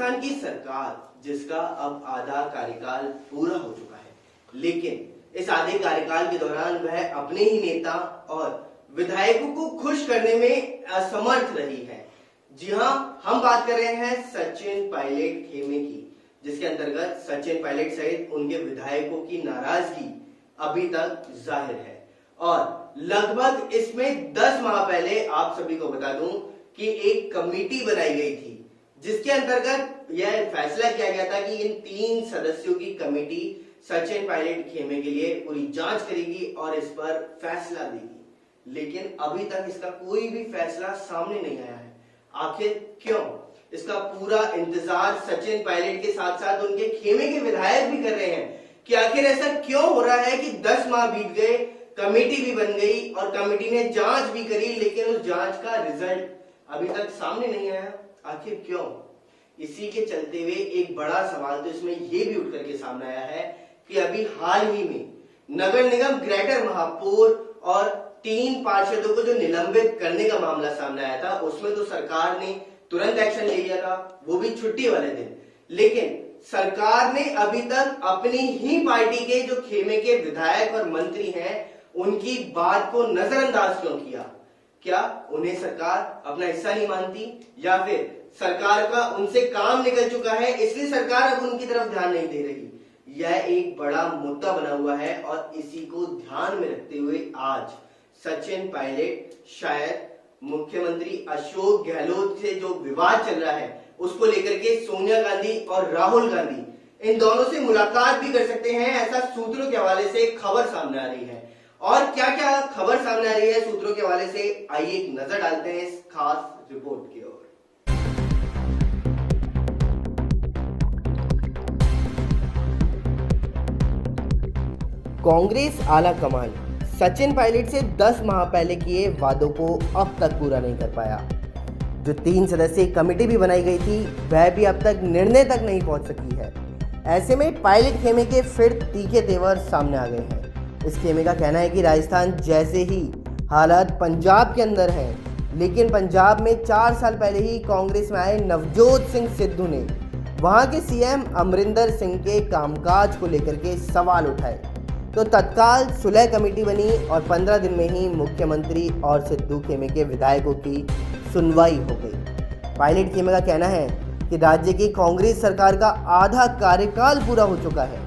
राजस्थान की सरकार जिसका अब आधा कार्यकाल पूरा हो चुका है, लेकिन इस आधे कार्यकाल के दौरान वह अपने ही नेता और विधायकों को खुश करने में असमर्थ रही है। जी हां, हम बात कर रहे हैं सचिन पायलट खेमे की, जिसके अंतर्गत सचिन पायलट सहित उनके विधायकों की नाराजगी अभी तक जाहिर है। और लगभग इसमें 10 माह पहले आप सभी को बता दूं कि एक कमेटी बनाई गई थी, जिसके अंतर्गत यह फैसला किया गया था कि इन 3 सदस्यों की कमेटी सचिन पायलट खेमे के लिए पूरी जांच करेगी और इस पर फैसला देगी। लेकिन अभी तक इसका कोई भी फैसला सामने नहीं आया है। आखिर क्यों? इसका पूरा इंतजार सचिन पायलट के साथ साथ उनके खेमे के विधायक भी कर रहे हैं कि आखिर ऐसा क्यों हो रहा है कि 10 माह बीत गए, कमेटी भी बन गई और कमेटी ने जांच भी करी, लेकिन उस जांच का रिजल्ट अभी तक सामने नहीं आया। आखिर क्यों? इसी के चलते हुए एक बड़ा सवाल तो इसमें यह भी उठ करके सामने आया है कि अभी हाल ही में नगर निगम ग्रेटर महापौर और 3 पार्षदों को जो निलंबित करने का मामला सामने आया था, उसमें तो सरकार ने तुरंत एक्शन ले लिया था, वो भी छुट्टी वाले दिन। लेकिन सरकार ने अभी तक अपनी ही पार्टी के जो खेमे के विधायक और मंत्री हैं, उनकी बात को नजरअंदाज क्यों किया? क्या उन्हें सरकार अपना हिस्सा नहीं मानती, या फिर सरकार का उनसे काम निकल चुका है इसलिए सरकार अब उनकी तरफ ध्यान नहीं दे रही? यह एक बड़ा मुद्दा बना हुआ है और इसी को ध्यान में रखते हुए आज सचिन पायलट शायद मुख्यमंत्री अशोक गहलोत से जो विवाद चल रहा है उसको लेकर के सोनिया गांधी और राहुल गांधी इन दोनों से मुलाकात भी कर सकते हैं, ऐसा सूत्रों के हवाले से खबर सामने आ रही है। और क्या क्या खबर सामने आ रही है सूत्रों के हवाले से, आइए एक नजर डालते हैं इस खास रिपोर्ट की ओर। कांग्रेस आला कमान सचिन पायलट से 10 माह पहले किए वादों को अब तक पूरा नहीं कर पाया। जो 3 सदस्यीय कमेटी भी बनाई गई थी, वह भी अब तक निर्णय तक नहीं पहुंच सकी है। ऐसे में पायलट खेमे के फिर तीखे तेवर सामने आ गए हैं। इस खेमे का कहना है कि राजस्थान जैसे ही हालात पंजाब के अंदर है, लेकिन पंजाब में 4 साल पहले ही कांग्रेस में आए नवजोत सिंह सिद्धू ने वहां के सीएम अमरिंदर सिंह के कामकाज को लेकर के सवाल उठाए, तो तत्काल सुलह कमेटी बनी और 15 दिन में ही मुख्यमंत्री और सिद्धू खेमे के विधायकों की सुनवाई हो गई। पायलट खेमे का कहना है कि राज्य की कांग्रेस सरकार का आधा कार्यकाल पूरा हो चुका है,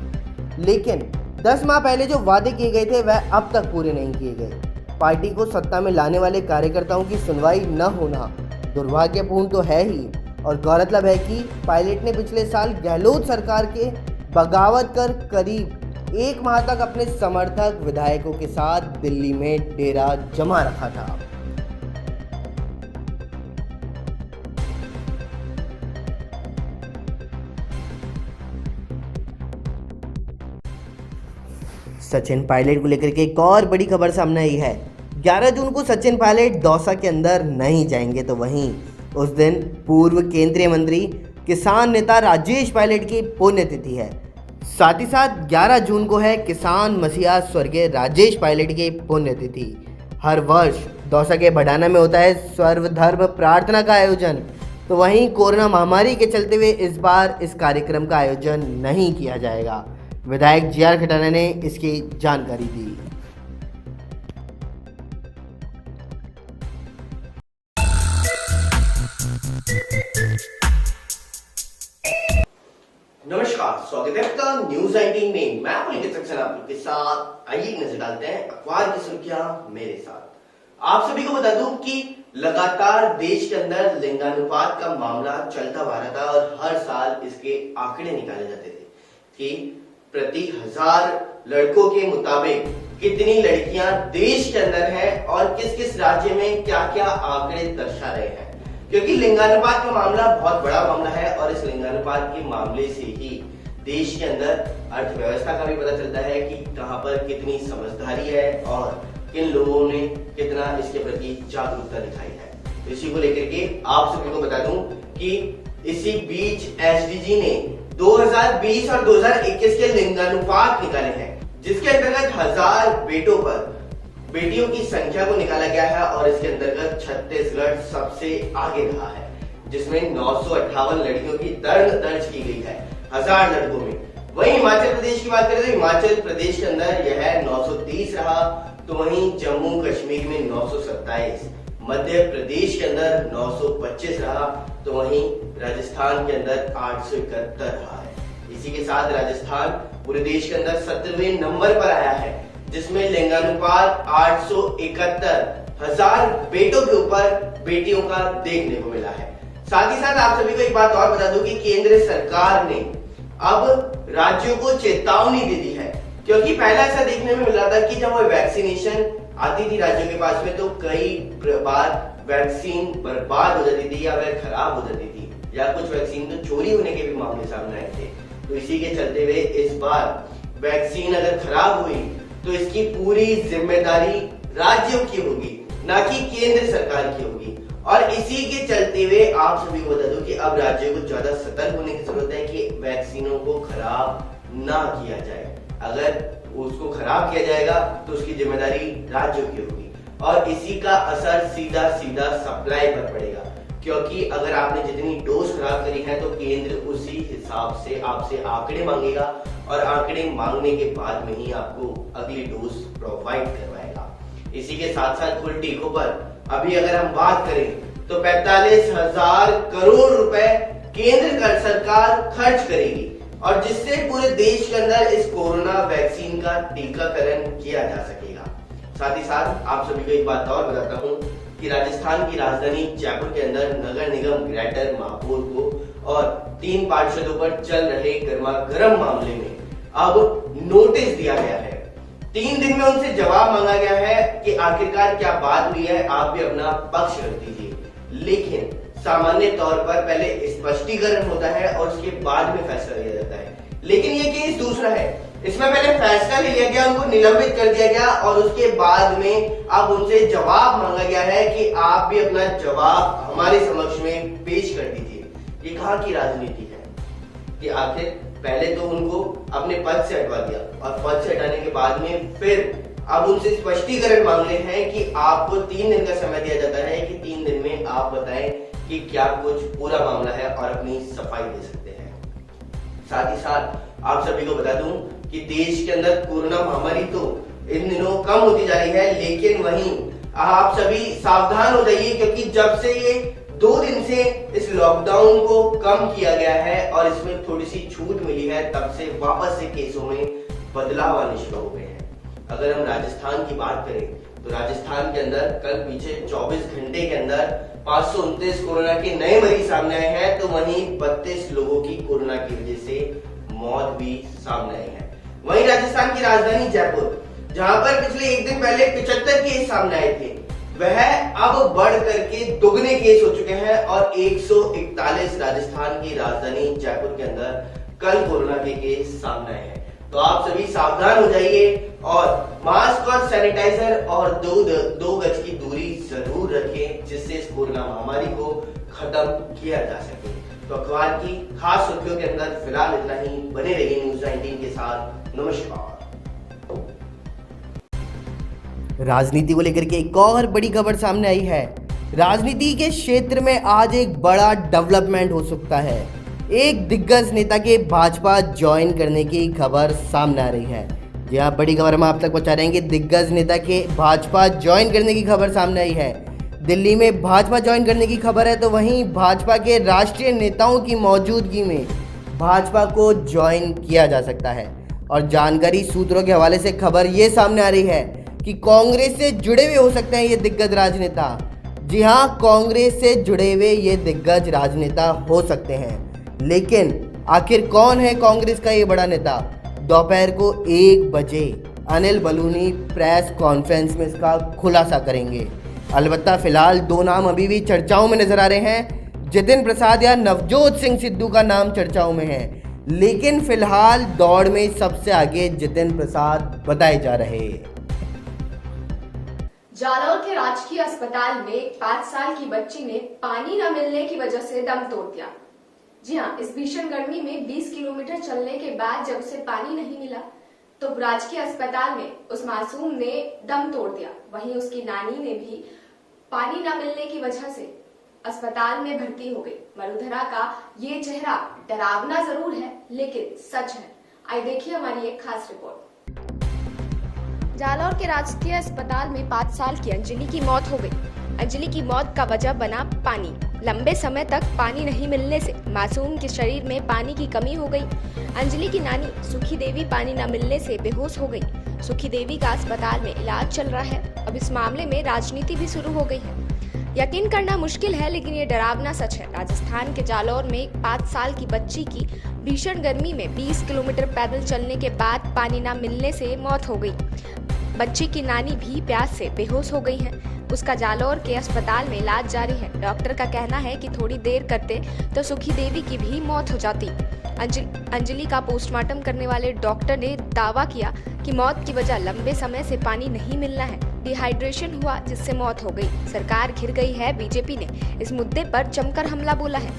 लेकिन 10 माह पहले जो वादे किए गए थे वह अब तक पूरे नहीं किए गए। पार्टी को सत्ता में लाने वाले कार्यकर्ताओं की सुनवाई न होना दुर्भाग्यपूर्ण तो है ही, और गौरतलब है कि पायलट ने पिछले साल गहलोत सरकार के बगावत कर करीब 1 माह तक अपने समर्थक विधायकों के साथ दिल्ली में डेरा जमा रखा था। सचिन पायलट को लेकर के एक और बड़ी खबर सामने आई है। 11 जून को सचिन पायलट दौसा के अंदर नहीं जाएंगे, तो वहीं उस दिन पूर्व केंद्रीय मंत्री किसान नेता राजेश पायलट की पुण्यतिथि है। साथ ही साथ 11 जून को है किसान मसीहा स्वर्गीय राजेश पायलट की पुण्यतिथि। हर वर्ष दौसा के भडाना में होता है सर्वधर्म प्रार्थना का आयोजन, तो वहीं कोरोना महामारी के चलते हुए इस बार इस कार्यक्रम का आयोजन नहीं किया जाएगा। विधायक जीआर खटाना ने इसकी जानकारी दी। नमस्कार, स्वागत है आपका न्यूज 19 में। मैं पुलिस सक्सेना आपके साथ। आइए नजर डालते हैं अखबार की सुर्खियां मेरे साथ। आप सभी को बता दूं कि लगातार देश के अंदर लिंगानुपात का मामला चलता आ रहा था और हर साल इसके आंकड़े निकाले जाते थे कि प्रति 1000 लड़कों के मुताबिक कितनी लड़कियां देश के अंदर हैं और किस किस राज्य में क्या क्या आंकड़े दर्शा रहे हैं। क्योंकि लिंगानुपात का मामला बहुत बड़ा मामला है और इस लिंगानुपात के मामले से ही देश के अंदर अर्थव्यवस्था का भी पता चलता है कि कहां पर कितनी समझदारी है और किन लोगों ने कितना इसके प्रति जागरूकता दिखाई है। तो इसी को लेकर के आप सभी को बता दूं कि इसी बीच एसडीजी ने 2020 और 2021 के लिंगानुपात निकाले हैं, जिसके अंतर्गत 1000 बेटों पर बेटियों की संख्या को निकाला गया है और इसके अंतर्गत छत्तीसगढ़ सबसे आगे रहा है। जिसमें 958 लड़कियों की दर्ज की गई है 1000 लड़कों में। वहीं हिमाचल प्रदेश की बात करें तो हिमाचल प्रदेश के अंदर यह 930 रहा, तो वहीं जम्मू कश्मीर में 927, मध्य प्रदेश के अंदर 925 रहा, तो वहीं राजस्थान के अंदर 871 रहा है। इसी के साथ राजस्थान पूरे देश के अंदर 17वें नंबर पर आया है, जिसमें लिंगानुपात 871,000 बेटों के ऊपर बेटियों का देखने को मिला है। साथ ही साथ आप सभी को एक बात और बता दूं कि केंद्र सरकार ने अब राज्यों को चेतावनी दे दी है, क्योंकि पहला ऐसा देखने में मिल रहा था कि जब वो वैक्सीनेशन आती थी राज्यों के पास में तो कई बार वैक्सीन बर्बाद हो जाती थी या वह खराब हो जाती थी, या कुछ वैक्सीन तो चोरी होने के भी मामले सामने आए थे। तो इसी के चलते हुए इस बार वैक्सीन अगर खराब हुई तो इसकी पूरी जिम्मेदारी राज्यों की होगी, ना कि केंद्र सरकार की होगी। और इसी के चलते हुए आप सभी को बता दूं कि अब राज्यों को ज्यादा सतर्क होने की जरूरत है कि वैक्सीनों को खराब ना किया जाए। अगर उसको खराब किया जाएगा तो उसकी जिम्मेदारी राज्यों की होगी और इसी का असर सीधा सीधा सप्लाई पर पड़ेगा, क्योंकि अगर आपने जितनी डोज खराब करी है तो केंद्र उसी हिसाब से आपसे आंकड़े मांगेगा और आंकड़े मांगने के बाद में ही आपको अगली डोज प्रोवाइड करवाएगा। इसी के साथ साथ कुल टीकों पर अभी अगर हम बात करें तो 45,000 करोड़ रुपए केंद्र सरकार खर्च करेगी, और जिससे पूरे देश के अंदर इस कोरोना वैक्सीन का टीकाकरण किया जा सकेगा। साथ ही साथ आप सभी को एक बात और बताता हूं कि राजस्थान की राजधानी जयपुर के अंदर नगर निगम ग्रेटर महापौर को और 3 पार्षदों पर चल रहे गर्मागर्म मामले में अब नोटिस दिया गया है। 3 दिन में उनसे जवाब मांगा गया है कि आखिरकार क्या बात हुई है, आप भी अपना पक्ष रख दीजिए। लेकिन सामान्य तौर पर पहले स्पष्टीकरण होता है और उसके बाद में फैसला लिया जाता है, लेकिन ये केस दूसरा है। इसमें पहले फैसला ले लिया गया, उनको निलंबित कर दिया गया और उसके बाद में अब उनसे जवाब मांगा गया है कि आप भी अपना जवाब हमारे समक्ष में पेश कर दीजिए। ये कहाँ की राजनीति है कि आखिर पहले तो उनको अपने पद से हटवा दिया और पद से हटाने के बाद में फिर अब उनसे स्पष्टीकरण मांग रहे हैं कि आपको 3 दिन का समय दिया जाता है कि 3 दिन में आप बताएं कि क्या कुछ पूरा मामला है और अपनी सफाई दे सकते हैं। साथ ही साथ आप सभी को बता दूं कि देश के अंदर कोरोना महामारी तो इन दिनों कम होती जा रही है, लेकिन वहीं आप सभी सावधान हो जाइए, क्योंकि जब से ये 2 दिन से इस लॉकडाउन को कम किया गया है और इसमें थोड़ी सी छूट मिली है, तब से वापस से केसों में बदलाव आने शुरू हो गए हैं। अगर हम राजस्थान की बात करें तो राजस्थान के अंदर कल पीछे 24 घंटे के अंदर 529 कोरोना के नए मरीज सामने आए हैं, तो वहीं 32 लोगों की कोरोना की वजह से मौत भी सामने आई है। वहीं राजस्थान की राजधानी जयपुर, जहां पर पिछले 1 दिन पहले 75 केस सामने आए थे, वह अब बढ़ करके दुगने केस हो चुके हैं और 141 राजस्थान की राजधानी जयपुर के अंदर कल कोरोना के केस सामने आए हैं। तो आप सभी सावधान हो जाइए और मास्क और सैनिटाइजर और 2 गज की दूरी जरूर रखें, जिससे इस कोरोना महामारी को खत्म किया जा सके। तो अखबार की खास सुर्खियों के अंदर फिलहाल इतना ही। बने रहिए न्यूज़ 19 के साथ। नमस्कार। राजनीति को लेकर के एक और बड़ी खबर सामने आई है। राजनीति के क्षेत्र में आज एक बड़ा डेवलपमेंट हो सकता है। एक दिग्गज नेता के भाजपा ज्वाइन करने की खबर सामने आ रही है। जी हाँ, बड़ी खबर हम आप तक पहुंचा रहे हैं कि दिग्गज नेता के भाजपा ज्वाइन करने की खबर सामने आई है। दिल्ली में भाजपा ज्वाइन करने की खबर है, तो वहीं भाजपा के राष्ट्रीय नेताओं की मौजूदगी में भाजपा को ज्वाइन किया जा सकता है। और जानकारी सूत्रों के हवाले से खबर ये सामने आ रही है कि कांग्रेस से जुड़े हुए हो सकते हैं ये दिग्गज राजनेता। जी हाँ, कांग्रेस से जुड़े हुए ये दिग्गज राजनेता हो सकते हैं, लेकिन आखिर कौन है कांग्रेस का ये बड़ा नेता? दोपहर को 1 बजे अनिल बलूनी प्रेस कॉन्फ्रेंस में इसका खुलासा करेंगे। अलबत्ता फिलहाल 2 नाम अभी भी चर्चाओं में नजर आ रहे हैं। जितिन प्रसाद या नवजोत सिंह सिद्धू का नाम चर्चाओं में है, लेकिन फिलहाल दौड़ में सबसे आगे जितिन प्रसाद बताए जा रहे हैं। जालौर के राजकीय अस्पताल में 5 साल की बच्ची ने पानी न मिलने की वजह से दम तोड़ दिया। जी हाँ, इस भीषण गर्मी में 20 किलोमीटर चलने के बाद जब उसे पानी नहीं मिला तो राजकीय अस्पताल में उस मासूम ने दम तोड़ दिया। वहीं उसकी नानी ने भी पानी न मिलने की वजह से अस्पताल में भर्ती हो गई। वसुंधरा का ये चेहरा डरावना जरूर है, लेकिन सच है। आइए देखिए हमारी एक खास रिपोर्ट। जालौर के राजकीय अस्पताल में 5 साल की अंजलि की मौत हो गई। अंजलि की मौत का वजह बना पानी। लंबे समय तक पानी नहीं मिलने से मासूम के शरीर में पानी की कमी हो गई। अंजलि की नानी सुखी देवी पानी न मिलने से बेहोश हो गई। सुखी देवी का अस्पताल में इलाज चल रहा है। अब इस मामले में राजनीति भी शुरू हो गई है। यकीन करना मुश्किल है, लेकिन ये डरावना सच है। राजस्थान के जालौर में एक 5 साल की बच्ची की भीषण गर्मी में 20 किलोमीटर पैदल चलने के बाद पानी न मिलने से मौत हो गई। बच्ची की नानी भी प्यास से बेहोश हो गई है। उसका जालौर के अस्पताल में इलाज जारी है। डॉक्टर का कहना है कि थोड़ी देर करते तो सुखी देवी की भी मौत हो जाती। अंजलि का पोस्टमार्टम करने वाले डॉक्टर ने दावा किया कि मौत की वजह लंबे समय से पानी नहीं मिलना है। डिहाइड्रेशन हुआ जिससे मौत हो गई। सरकार घिर गई है। बीजेपी ने इस मुद्दे पर जमकर हमला बोला है।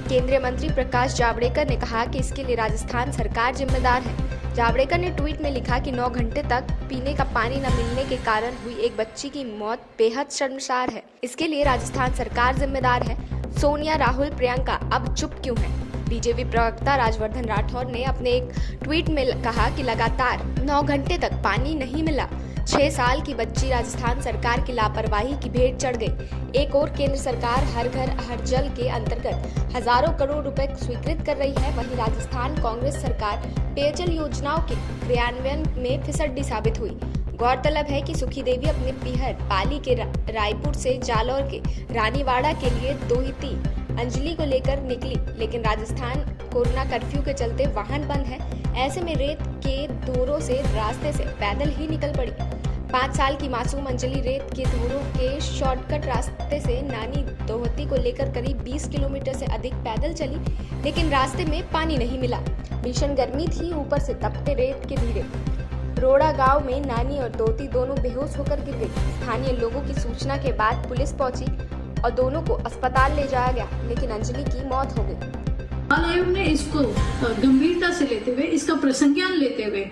केंद्रीय मंत्री प्रकाश जावड़ेकर ने कहा कि इसके लिए राजस्थान सरकार जिम्मेदार है। जावड़ेकर ने ट्वीट में लिखा कि 9 घंटे तक पीने का पानी न मिलने के कारण हुई एक बच्ची की मौत बेहद शर्मसार है। इसके लिए राजस्थान सरकार जिम्मेदार है। सोनिया, राहुल, प्रियंका अब चुप क्यों हैं? बीजेपी प्रवक्ता राजवर्धन राठौर ने अपने एक ट्वीट में कहा कि लगातार 9 घंटे तक पानी नहीं मिला। 6 साल की बच्ची राजस्थान सरकार की लापरवाही की भेंट चढ़ गई। एक और केंद्र सरकार हर घर हर जल के अंतर्गत हजारों करोड़ रुपए स्वीकृत कर रही है। वहीं राजस्थान कांग्रेस सरकार पेयजल योजनाओं के क्रियान्वयन में फिसड्डी साबित हुई। गौरतलब है कि सुखी देवी अपने पीहर पाली के रायपुर से जालौर के रानीवाड़ा के लिए दोहिती अंजलि को लेकर निकली, लेकिन राजस्थान कोरोना कर्फ्यू के चलते वाहन बंद है। ऐसे में रेत के धोरों से रास्ते से पैदल ही निकल पड़ी। 5 साल की मासूम अंजलि रेत के धोरों के शॉर्टकट रास्ते से नानी दोहती को लेकर करीब 20 किलोमीटर से अधिक पैदल चली, लेकिन रास्ते में पानी नहीं मिला। भीषण गर्मी थी, ऊपर से तपते रेत के धीरे। रोड़ा गांव में नानी और दोती दोनों बेहोश होकर गिर गई। स्थानीय लोगों की सूचना के बाद पुलिस पहुंची और दोनों को अस्पताल ले जाया गया, लेकिन अंजलि की मौत हो गई। आयोग ने इसको गंभीरता से लेते हुए, इसका प्रसंज्ञान लेते हुए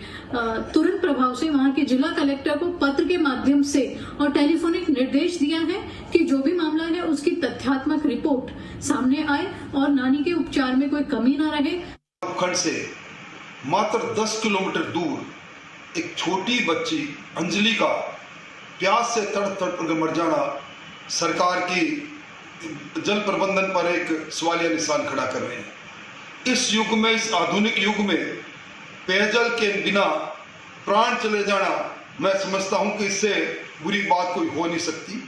तुरंत प्रभाव से वहां के जिला कलेक्टर को पत्र के माध्यम से और टेलीफोनिक निर्देश दिया है कि जो भी मामला है उसकी तथ्यात्मक रिपोर्ट सामने आए और नानी के उपचार में कोई कमी ना रहे। खंड से मात्र 10 किलोमीटर दूर एक छोटी बच्ची अंजलि का प्यास से तड़प कर मर जाना सरकार की जल प्रबंधन पर एक सवालिया निशान खड़ा कर रहे हैं। इस युग में, इस आधुनिक युग में पेयजल के बिना प्राण चले जाना, मैं समझता हूं कि इससे बुरी बात कोई हो नहीं सकती।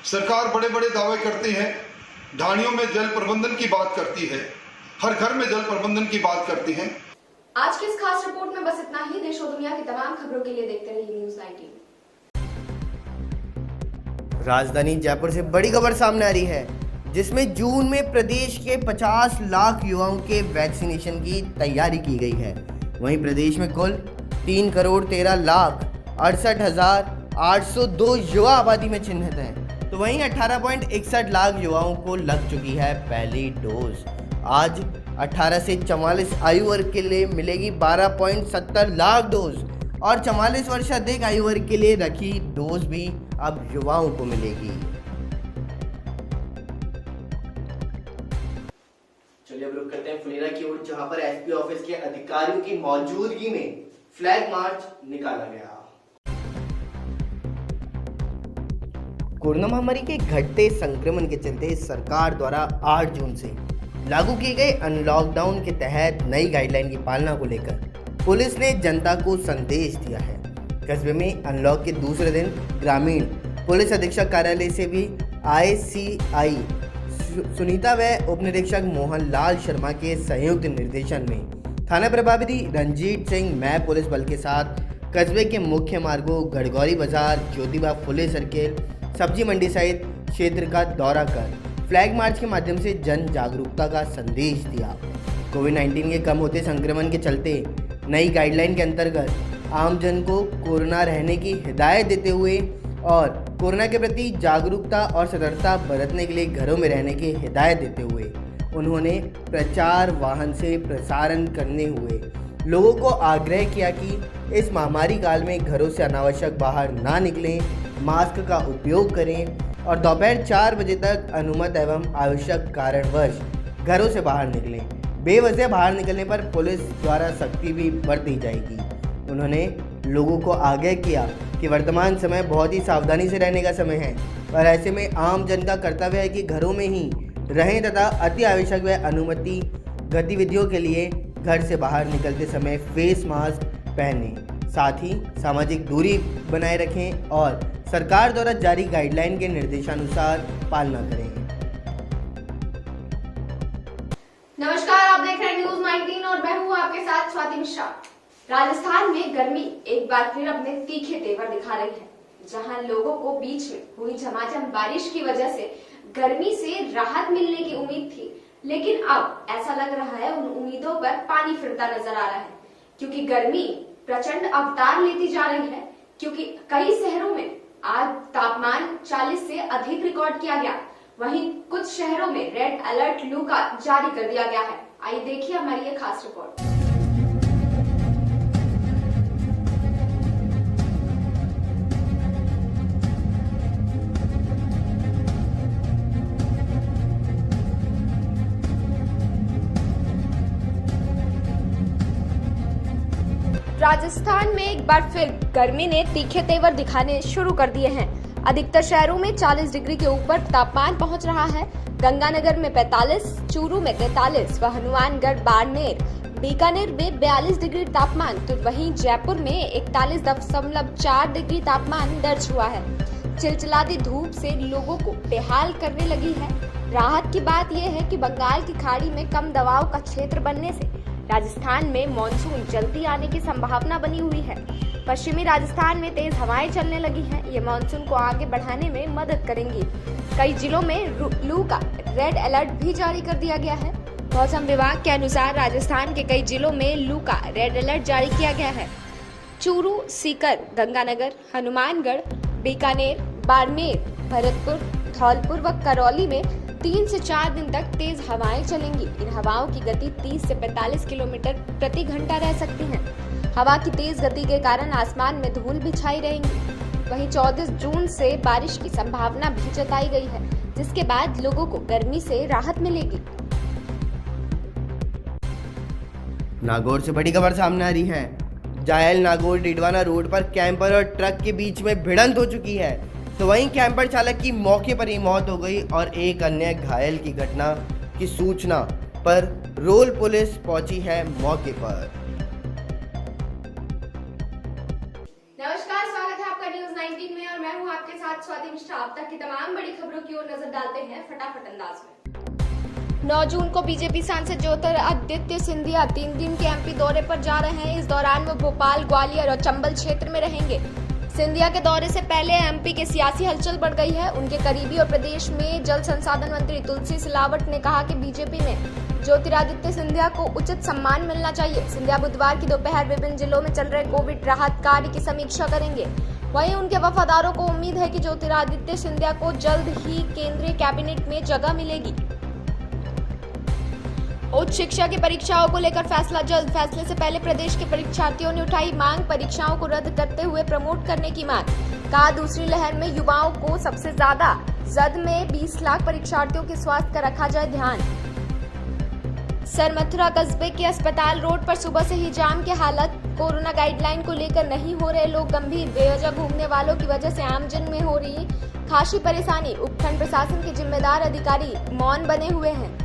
सरकार बड़े बड़े दावे करती है, ढाणियों में जल प्रबंधन की बात करती है, हर घर में जल प्रबंधन की बात करती है। आज की इस खास रिपोर्ट में बस इतना ही। देश और दुनिया की तमाम खबरों के लिए देखते रहिए न्यूज़ 19। राजधानी जयपुर से बड़ी खबर सामने आ रही है, जिसमें जून में प्रदेश के 50 लाख युवाओं के वैक्सीनेशन की तैयारी की गई है। वहीं प्रदेश में कुल 3,13,68,802 युवा आबादी में चिन्हित हैं। तो वहीं 18.61 लाख युवाओं को लग चुकी है पहली डोज। आज 18 से 44 आयु वर्ग के लिए मिलेगी 12.70 लाख डोज और 44 वर्ष से अधिक आयु वर्ग के लिए रखी डोज भी अब युवाओं को मिलेगी। चलिए अब रुक करते हैं फुलेरा की ओर, जहां पर एसपी ऑफिस के अधिकारियों की मौजूदगी में फ्लैग मार्च निकाला गया। कोरोना महामारी के घटते संक्रमण के चलते सरकार द्वारा 8 जून से लागू किए गए अनलॉकडाउन के तहत नई गाइडलाइन की पालना को लेकर पुलिस ने जनता को संदेश दिया है। कस्बे में अनलॉक के दूसरे दिन ग्रामीण पुलिस अधीक्षक कार्यालय से भी ICI सुनीता व उप निरीक्षक मोहन लाल शर्मा के संयुक्त निर्देशन में थाना प्रभारी रंजीत सिंह मैं पुलिस बल के साथ कस्बे के मुख्य मार्गों गढ़गौरी बाजार, ज्योतिबा फुले सर्किल, सब्जी मंडी सहित क्षेत्र का दौरा कर फ्लैग मार्च के माध्यम से जन जागरूकता का संदेश दिया। कोविड-19 के कम होते संक्रमण के चलते नई गाइडलाइन के अंतर्गत आमजन को कोरोना रहने की हिदायत देते हुए और कोरोना के प्रति जागरूकता और सतर्कता बरतने के लिए घरों में रहने की हिदायत देते हुए उन्होंने प्रचार वाहन से प्रसारण करने हुए लोगों को आग्रह किया कि इस महामारी काल में घरों से अनावश्यक बाहर ना निकलें, मास्क का उपयोग करें और दोपहर 4 बजे तक अनुमत एवं आवश्यक कारणवश घरों से बाहर निकलें। बेवजह बाहर निकलने पर पुलिस द्वारा सख्ती भी बरती जाएगी। उन्होंने लोगों को आगाह किया कि वर्तमान समय बहुत ही सावधानी से रहने का समय है और ऐसे में आम जन का कर्तव्य है कि घरों में ही रहें तथा अति आवश्यक व अनुमति गतिविधियों के लिए घर से बाहर निकलते समय फेस मास्क पहनें, साथ ही सामाजिक दूरी बनाए रखें और सरकार द्वारा जारी गाइडलाइन के निर्देशानुसार पालना करें। नमस्कार, आप देख रहे हैं न्यूज 19 और मैं हूं आपके साथ स्वाति मिश्रा। राजस्थान में गर्मी एक बार फिर अपने तीखे तेवर दिखा रही है। जहां लोगों को बीच में हुई झमाझम बारिश की वजह से गर्मी से राहत मिलने की उम्मीद थी, लेकिन अब ऐसा लग रहा है उन उम्मीदों पर पानी फिरता नजर आ रहा है, क्योंकि गर्मी प्रचंड अवतार लेती जा रही है। क्योंकि कई शहरों में आज तापमान 40 से अधिक रिकॉर्ड किया गया, वहीं कुछ शहरों में रेड अलर्ट लू का जारी कर दिया गया है। आइए देखिए हमारी ये खास रिपोर्ट। राजस्थान में एक बार फिर गर्मी ने तीखे तेवर दिखाने शुरू कर दिए हैं। अधिकतर शहरों में 40 डिग्री के ऊपर तापमान पहुंच रहा है। गंगानगर में 45, चूरू में 43 व हनुमानगढ़, बाड़मेर, बीकानेर में 42 डिग्री तापमान, तो वहीं जयपुर में 41.4 डिग्री तापमान दर्ज हुआ है। चिलचिलाती धूप से लोगों को बेहाल करने लगी है। राहत की बात यह है कि बंगाल की खाड़ी में कम दबाव का क्षेत्र बनने से राजस्थान में मानसून जल्दी आने की संभावना बनी हुई है। पश्चिमी राजस्थान में तेज हवाएं चलने लगी हैं। ये मानसून को आगे बढ़ाने में मदद करेंगी। कई जिलों में लू का रेड अलर्ट भी जारी कर दिया गया है। मौसम विभाग के अनुसार राजस्थान के कई जिलों में लू का रेड अलर्ट जारी किया गया है। चूरू, सीकर, गंगानगर, हनुमानगढ़, बीकानेर, बाड़मेर, भरतपुर, धौलपुर व करौली में 3 से 4 दिन तक तेज हवाएं चलेंगी। इन हवाओं की गति 30 से 45 किलोमीटर प्रति घंटा रह सकती है। हवा की तेज गति के कारण आसमान में धूल भी छाई रहेंगी। वहीं 14 जून से बारिश की संभावना भी जताई गई है, जिसके बाद लोगों को गर्मी से राहत मिलेगी। नागौर से बड़ी खबर सामने आ रही है। जायल नागौर डिडवाना रोड पर कैंपर और ट्रक के बीच में भिड़ंत हो चुकी है, तो वहीं कैंपर चालक की मौके पर ही मौत हो गई और एक अन्य घायल की घटना की सूचना पर रोल पुलिस पहुंची है मौके पर। नमस्कार, स्वागत है आपका न्यूज 19 में और मैं हूं आपके साथ स्वाति मिश्रा। अब तक की तमाम बड़ी खबरों की ओर नजर डालते हैं फटाफट अंदाज में। 9 जून को बीजेपी सांसद ज्योतिरादित्य सिंधिया 3 दिन के एमपी दौरे पर जा रहे हैं। इस दौरान वो भोपाल, ग्वालियर और चंबल क्षेत्र में रहेंगे। सिंधिया के दौरे से पहले एमपी के सियासी हलचल बढ़ गई है। उनके करीबी और प्रदेश में जल संसाधन मंत्री तुलसी सिलावट ने कहा कि बीजेपी में ज्योतिरादित्य सिंधिया को उचित सम्मान मिलना चाहिए। सिंधिया बुधवार की दोपहर विभिन्न जिलों में चल रहे कोविड राहत कार्य की समीक्षा करेंगे। वहीं उनके वफादारों को उम्मीद है कि ज्योतिरादित्य सिंधिया को जल्द ही केंद्रीय कैबिनेट में जगह मिलेगी। उच्च शिक्षा की परीक्षाओं को लेकर फैसला जल्द। फैसले से पहले प्रदेश के परीक्षार्थियों ने उठाई मांग, परीक्षाओं को रद्द करते हुए प्रमोट करने की मांग। कहा दूसरी लहर में युवाओं को सबसे ज्यादा जद में 20 लाख परीक्षार्थियों के स्वास्थ्य का रखा जाए ध्यान। सरमथुरा कस्बे के अस्पताल रोड पर सुबह से ही जाम की हालत। कोरोना गाइडलाइन को लेकर नहीं हो रहे लोग गंभीर। बेवजह घूमने वालों की वजह से आमजन में हो रही खासी परेशानी। उपखंड प्रशासन के जिम्मेदार अधिकारी मौन बने हुए हैं।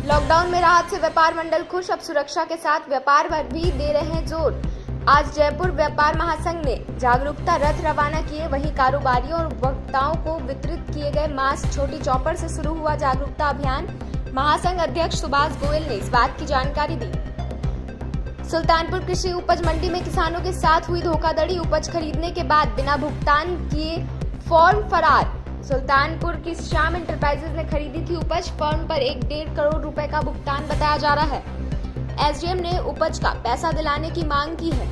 लॉकडाउन में राहत से व्यापार मंडल खुश। अब सुरक्षा के साथ व्यापार पर भी दे रहे हैं जोर। आज जयपुर व्यापार महासंघ ने जागरूकता रथ रवाना किए। वहीं कारोबारियों और उपभोक्ताओं को वितरित किए गए मास्क। छोटी चौपड़ से शुरू हुआ जागरूकता अभियान। महासंघ अध्यक्ष सुभाष गोयल ने इस बात की जानकारी दी। सुल्तानपुर कृषि उपज मंडी में किसानों के साथ हुई धोखाधड़ी। उपज खरीदने के बाद बिना भुगतान किए फॉर्म फरार। सुल्तानपुर की श्याम एंटरप्राइजेज ने खरीदी थी उपज। फॉर्म पर 1.5 करोड़ रुपए का भुगतान बताया जा रहा है। एसडीएम ने उपज का पैसा दिलाने की मांग की है।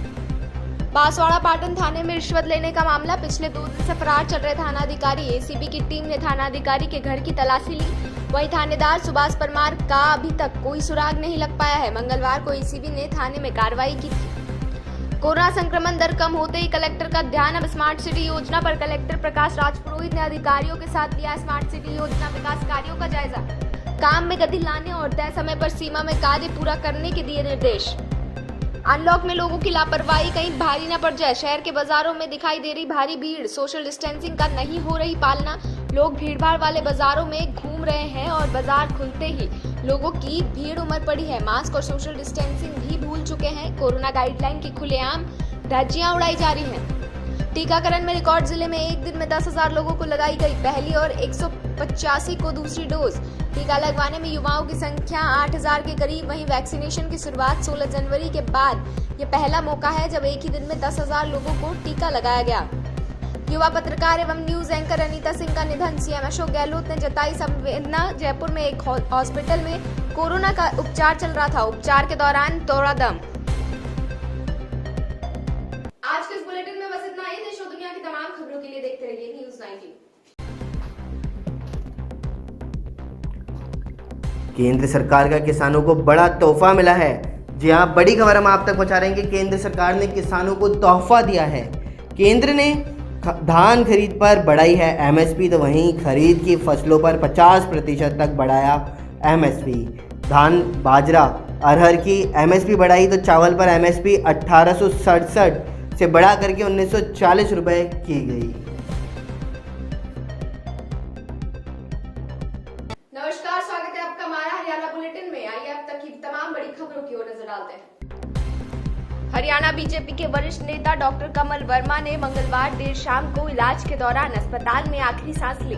बांसवाड़ा पाटन थाने में रिश्वत लेने का मामला। पिछले 2 दिन से फरार चल रहे थानाधिकारी। एसीबी की टीम ने थानाधिकारी के घर की तलाशी ली। वहीं थानेदार सुभाष परमार का अभी तक कोई सुराग नहीं लग पाया है। मंगलवार को एसीबी ने थाने में कार्रवाई की थी। कोरोना संक्रमण दर कम होते ही कलेक्टर का ध्यान अब स्मार्ट सिटी योजना पर। कलेक्टर प्रकाश राजपुरोहित ने अधिकारियों के साथ लिया स्मार्ट सिटी योजना विकास कार्यों का जायजा। काम में गति लाने और तय समय पर सीमा में कार्य पूरा करने के दिए निर्देश। अनलॉक में लोगों की लापरवाही कहीं भारी न पड़ जाए। शहर के बाजारों में दिखाई दे रही भारी भीड़, सोशल डिस्टेंसिंग का नहीं हो रही पालना। लोग भीड़भाड़ वाले बाजारों में घूम रहे हैं और बाजार खुलते ही लोगों की भीड़ उमड़ पड़ी है। मास्क और सोशल डिस्टेंसिंग भी भूल चुके हैं। कोरोना गाइडलाइन की खुलेआम धज्जियां उड़ाई जा रही हैं। टीकाकरण में रिकॉर्ड जिले में एक दिन में 10,000 लोगों को लगाई गई पहली और 185 को दूसरी डोज। टीका लगवाने में युवाओं की संख्या 8,000 के करीब। वहीं वैक्सीनेशन की शुरुआत 16 जनवरी के बाद ये पहला मौका है जब एक ही दिन में 10,000 लोगों को टीका लगाया गया। युवा पत्रकार एवं न्यूज एंकर अनीता सिंह का निधन। सीएम अशोक गहलोत ने जताई संवेदना। जयपुर में एक हॉस्पिटल में कोरोना का उपचार चल रहा था, उपचार के दौरान तोड़ा दम। आज के इस बुलेटिन में बस इतना ही। देश और दुनिया की तमाम खबरों के लिए देखते रहिए न्यूज़ 19। केंद्र सरकार का किसानों को बड़ा तोहफा मिला है। जी हाँ, बड़ी खबर हम आप तक पहुंचा रहे हैं कि केंद्र सरकार ने किसानों को तोहफा दिया है। केंद्र ने धान खरीद पर बढ़ाई है एमएसपी, तो वहीं खरीद की फसलों पर 50% तक बढ़ाया एमएसपी। धान, बाजरा, अरहर की एमएसपी बढ़ाई तो चावल पर एमएसपी 1867 से बढ़ा करके 1940 रुपये की गई। नमस्कार, स्वागत है आपका हमारा हरियाणा बुलेटिन में। आइए अब तक की तमाम बड़ी खबरों की ओर नजर डालते हैं। हरियाणा बीजेपी के वरिष्ठ नेता डॉक्टर कमल वर्मा ने मंगलवार देर शाम को इलाज के दौरान अस्पताल में आखिरी सांस ली।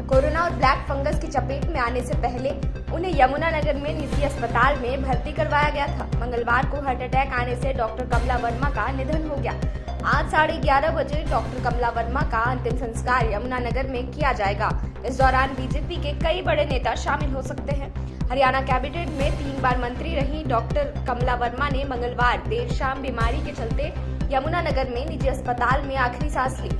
कोरोना और ब्लैक फंगस की चपेट में आने से पहले उन्हें यमुनानगर में निजी अस्पताल में भर्ती करवाया गया था। मंगलवार को हार्ट अटैक आने से डॉक्टर कमला वर्मा का निधन हो गया। आज 11:30 बजे डॉक्टर कमला वर्मा का अंतिम संस्कार यमुनानगर में किया जाएगा। इस दौरान बीजेपी के कई बड़े नेता शामिल हो सकते हैं। हरियाणा कैबिनेट में 3 बार मंत्री रही डॉक्टर कमला वर्मा ने मंगलवार देर शाम बीमारी के चलते यमुनानगर में निजी अस्पताल में आखिरी सांस ली।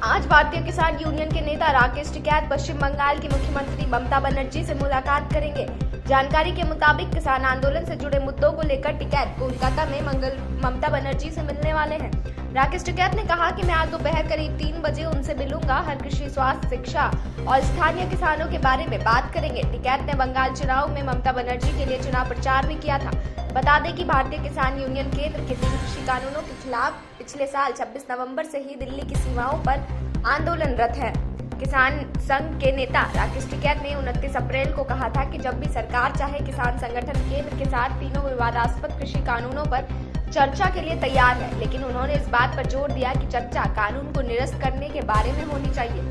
आज भारतीय किसान यूनियन के नेता राकेश टिकैत पश्चिम बंगाल की मुख्यमंत्री ममता बनर्जी से मुलाकात करेंगे। जानकारी के मुताबिक किसान आंदोलन से जुड़े मुद्दों को लेकर टिकैत कोलकाता में ममता बनर्जी से मिलने वाले हैं। राकेश टिकैत ने कहा कि मैं आज दोपहर करीब 3 बजे उनसे मिलूंगा। हर कृषि, स्वास्थ्य, शिक्षा और स्थानीय किसानों के बारे में बात करेंगे। टिकैत ने बंगाल चुनाव में ममता बनर्जी के लिए चुनाव प्रचार भी किया था। बता दें कि भारतीय किसान यूनियन केंद्र के 3 कृषि कानूनों के खिलाफ पिछले साल 26 नवंबर से ही दिल्ली की सीमाओं पर आंदोलनरत है। किसान संघ के नेता राकेश टिकैत ने 29 अप्रैल को कहा था कि जब भी सरकार चाहे किसान संगठन केंद्र के साथ तीनों विवादास्पद कृषि कानूनों पर चर्चा के लिए तैयार है, लेकिन उन्होंने इस बात पर जोर दिया कि चर्चा कानून को निरस्त करने के बारे में होनी चाहिए।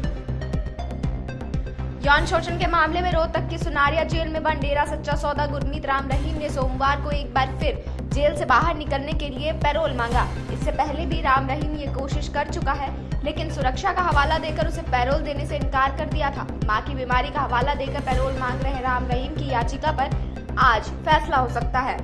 यौन शोषण के मामले में रोहतक की सुनारिया जेल में बंद डेरा सच्चा सौदा गुरमीत राम रहीम ने सोमवार को एक बार फिर जेल से बाहर निकलने के लिए पैरोल मांगा। इससे पहले भी राम रहीम ये कोशिश कर चुका है, लेकिन सुरक्षा का हवाला देकर उसे पैरोल देने से इनकार कर दिया था। मां की बीमारी का हवाला देकर पैरोल मांग रहे राम रहीम की याचिका पर आज फैसला हो सकता है।